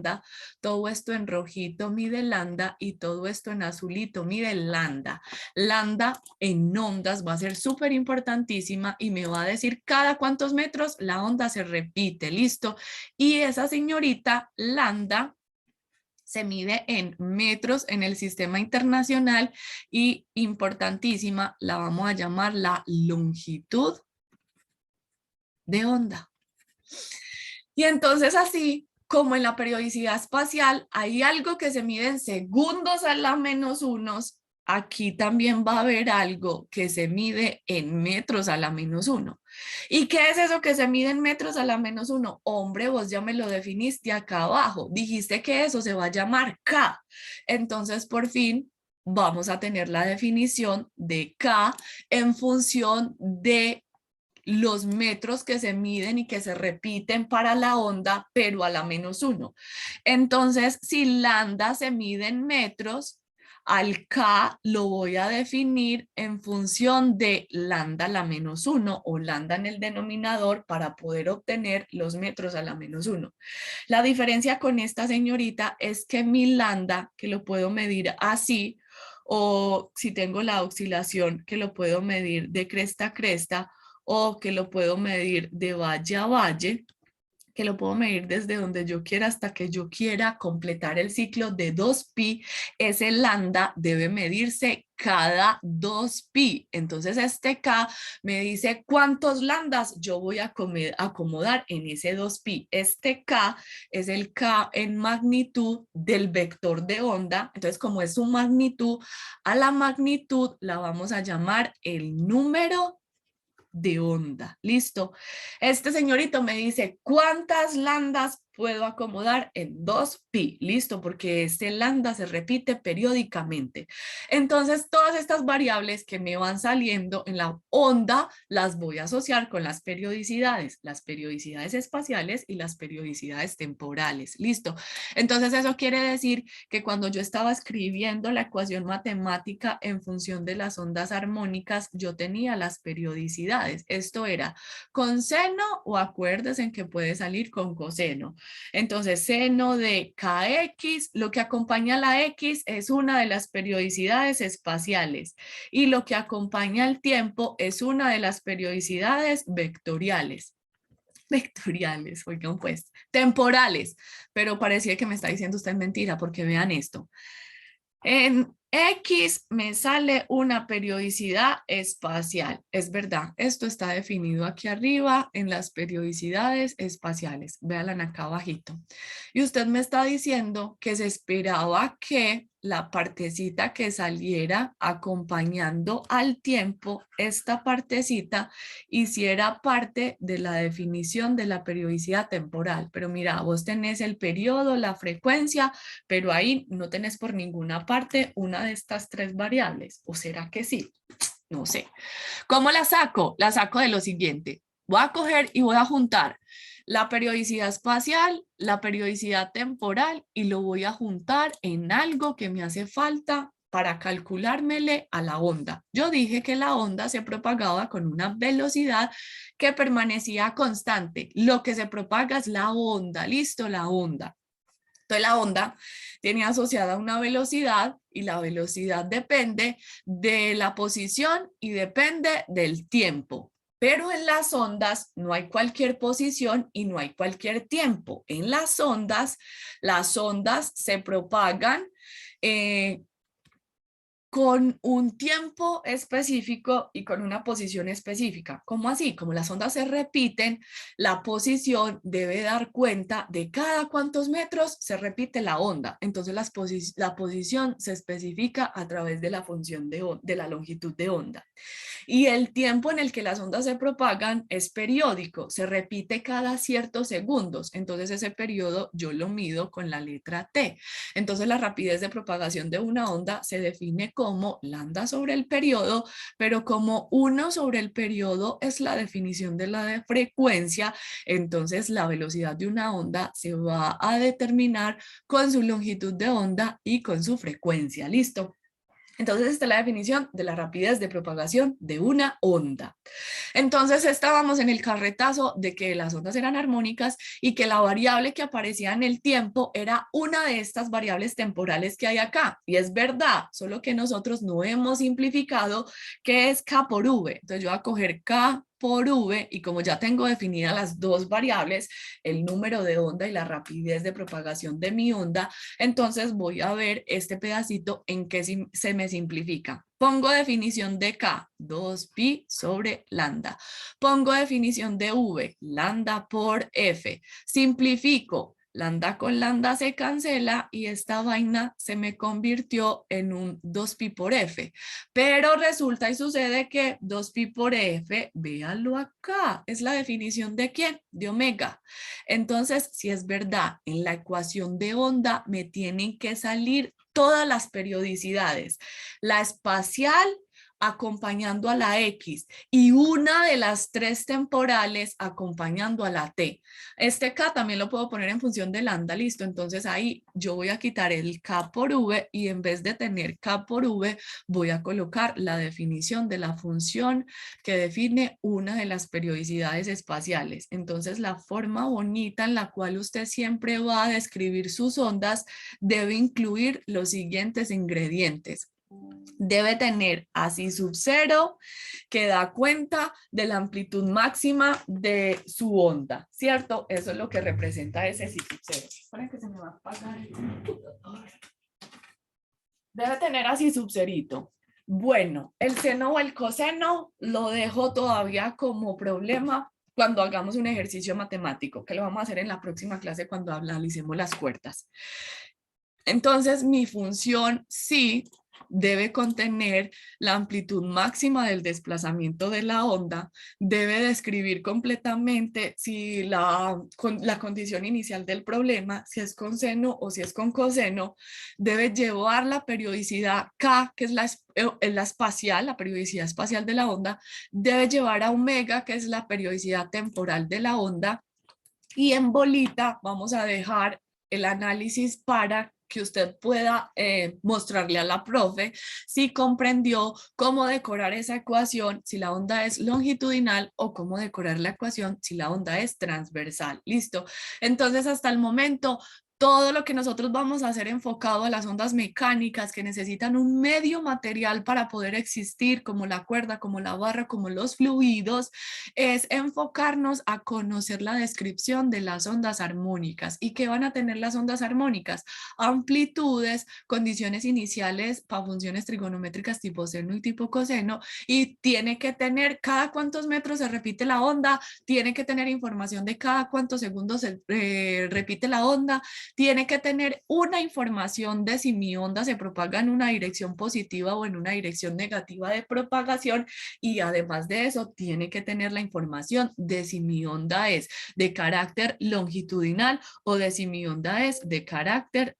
todo esto en rojito mide lambda y todo esto en azulito mide lambda. Lambda en ondas va a ser súper importantísima y me va a decir cada cuántos metros la onda se repite, listo. Y esa señorita lambda se mide en metros en el sistema internacional y importantísima, la vamos a llamar la longitud de onda. Y entonces así como en la periodicidad espacial hay algo que se mide en segundos a la menos unos, aquí también va a haber algo que se mide en metros a la menos uno. ¿Y qué es eso que se mide en metros a la menos uno? Hombre, vos ya me lo definiste acá abajo. Dijiste que eso se va a llamar K. Entonces, por fin, vamos a tener la definición de K en función de los metros que se miden y que se repiten para la onda, pero a la menos uno. Entonces, si lambda se mide en metros, al K lo voy a definir en función de lambda a la menos uno o lambda en el denominador para poder obtener los metros a la menos uno. La diferencia con esta señorita es que mi lambda, que lo puedo medir así, o si tengo la oscilación, que lo puedo medir de cresta a cresta, o que lo puedo medir de valle a valle, que lo puedo medir desde donde yo quiera hasta que yo quiera completar el ciclo de 2pi, ese lambda debe medirse cada 2pi. Entonces este K me dice cuántos lambdas yo voy a acomodar en ese 2pi. Este K es el K en magnitud del vector de onda. Entonces como es su magnitud, a la magnitud la vamos a llamar el número de onda. Listo. Este señorito me dice cuántas lambdas puedo acomodar en 2pi, listo, porque este lambda se repite periódicamente. Entonces, todas estas variables que me van saliendo en la onda las voy a asociar con las periodicidades espaciales y las periodicidades temporales, listo. Entonces, eso quiere decir que cuando yo estaba escribiendo la ecuación matemática en función de las ondas armónicas, yo tenía las periodicidades. Esto era con seno, o acuérdense en que puede salir con coseno. Entonces, seno de kx, lo que acompaña a la x es una de las periodicidades espaciales y lo que acompaña al tiempo es una de las periodicidades vectoriales. Vectoriales, oigan pues, temporales, pero parecía que me está diciendo usted mentira porque vean esto. En X me sale una periodicidad espacial. Es verdad, esto está definido aquí arriba en las periodicidades espaciales. Véanla acá abajito. Y usted me está diciendo que se esperaba que la partecita que saliera acompañando al tiempo, esta partecita hiciera parte de la definición de la periodicidad temporal. Pero mira, vos tenés el periodo, la frecuencia, pero ahí no tenés por ninguna parte una de estas tres variables. ¿O será que sí? No sé. ¿Cómo la saco? La saco de lo siguiente. Voy a coger y voy a juntar la periodicidad espacial, la periodicidad temporal y lo voy a juntar en algo que me hace falta para calculármele a la onda. Yo dije que la onda se propagaba con una velocidad que permanecía constante. Lo que se propaga es la onda, listo, la onda. Entonces la onda tiene asociada una velocidad y la velocidad depende de la posición y depende del tiempo. Pero en las ondas no hay cualquier posición y no hay cualquier tiempo. En las ondas se propagan con un tiempo específico y con una posición específica. ¿Cómo así? Como las ondas se repiten, la posición debe dar cuenta de cada cuántos metros se repite la onda. Entonces la posición se especifica a través de la función de la longitud de onda. Y el tiempo en el que las ondas se propagan es periódico, se repite cada ciertos segundos. Entonces ese periodo yo lo mido con la letra T. Entonces la rapidez de propagación de una onda se define como lambda sobre el periodo, pero como 1 sobre el periodo es la definición de la frecuencia, entonces la velocidad de una onda se va a determinar con su longitud de onda y con su frecuencia. ¿Listo? Entonces esta es la definición de la rapidez de propagación de una onda. Entonces estábamos en el carretazo de que las ondas eran armónicas y que la variable que aparecía en el tiempo era una de estas variables temporales que hay acá. Y es verdad, solo que nosotros no hemos simplificado que es K por V. Entonces yo voy a coger K por V y como ya tengo definidas las dos variables, el número de onda y la rapidez de propagación de mi onda, entonces voy a ver este pedacito en que se me simplifica. Pongo definición de K, 2pi sobre lambda. Pongo definición de V, lambda por F. Simplifico, lambda con lambda se cancela y esta vaina se me convirtió en un 2pi por F. Pero resulta y sucede que 2pi por F, véanlo acá, es la definición de ¿quién? De omega. Entonces, si es verdad, en la ecuación de onda me tienen que salir todas las periodicidades, la espacial acompañando a la X y una de las tres temporales acompañando a la T. Este K también lo puedo poner en función de lambda, listo. Entonces ahí yo voy a quitar el K por V y en vez de tener K por V voy a colocar la definición de la función que define una de las periodicidades espaciales. Entonces la forma bonita en la cual usted siempre va a describir sus ondas debe incluir los siguientes ingredientes. Debe tener así sub 0 que da cuenta de la amplitud máxima de su onda, ¿cierto? Eso es lo que representa ese sub 0. Esperen que se me va a apagar el computador. Debe tener así sub 0. Bueno, el seno o el coseno lo dejo todavía como problema cuando hagamos un ejercicio matemático, que lo vamos a hacer en la próxima clase cuando analicemos las cuerdas. Entonces, mi función sí debe contener la amplitud máxima del desplazamiento de la onda, debe describir completamente si la condición inicial del problema, si es con seno o si es con coseno, debe llevar la periodicidad K, que es la espacial, la periodicidad espacial de la onda, debe llevar a omega, que es la periodicidad temporal de la onda, y en bolita vamos a dejar el análisis para que usted pueda mostrarle a la profe si comprendió cómo decorar esa ecuación, si la onda es longitudinal, o cómo decorar la ecuación si la onda es transversal. ¿Listo? Entonces, hasta el momento, todo lo que nosotros vamos a hacer enfocado a las ondas mecánicas que necesitan un medio material para poder existir, como la cuerda, como la barra, como los fluidos, es enfocarnos a conocer la descripción de las ondas armónicas. ¿Y qué van a tener las ondas armónicas? Amplitudes, condiciones iniciales para funciones trigonométricas tipo seno y tipo coseno, y tiene que tener cada cuántos metros se repite la onda, tiene que tener información de cada cuántos segundos se repite la onda, tiene que tener una información de si mi onda se propaga en una dirección positiva o en una dirección negativa de propagación, y además de eso tiene que tener la información de si mi onda es de carácter longitudinal o de si mi onda es de carácter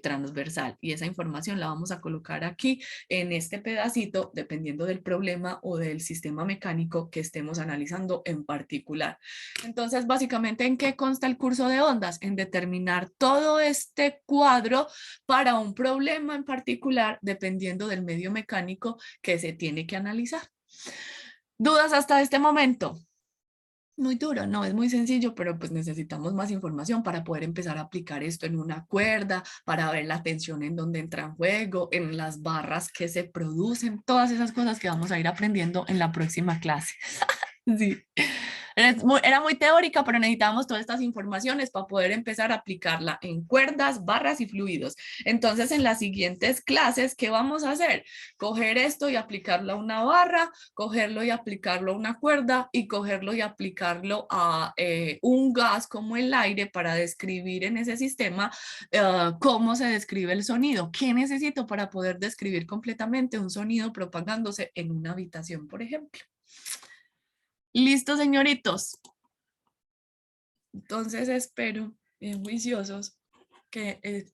transversal, y esa información la vamos a colocar aquí en este pedacito dependiendo del problema o del sistema mecánico que estemos analizando en particular. Entonces, básicamente, ¿en qué consta el curso de ondas? En determinar todo este cuadro para un problema en particular dependiendo del medio mecánico que se tiene que analizar. ¿Dudas hasta este momento? Muy duro, no, es muy sencillo, pero pues necesitamos más información para poder empezar a aplicar esto en una cuerda, para ver la tensión en donde entra en juego, en las barras que se producen, todas esas cosas que vamos a ir aprendiendo en la próxima clase. Sí. Era muy teórica, pero necesitábamos todas estas informaciones para poder empezar a aplicarla en cuerdas, barras y fluidos. Entonces, en las siguientes clases, ¿qué vamos a hacer? Coger esto y aplicarlo a una barra, cogerlo y aplicarlo a una cuerda, y cogerlo y aplicarlo a un gas como el aire para describir en ese sistema cómo se describe el sonido. ¿Qué necesito para poder describir completamente un sonido propagándose en una habitación, por ejemplo? Listo, señoritos. Entonces espero, bien juiciosos, que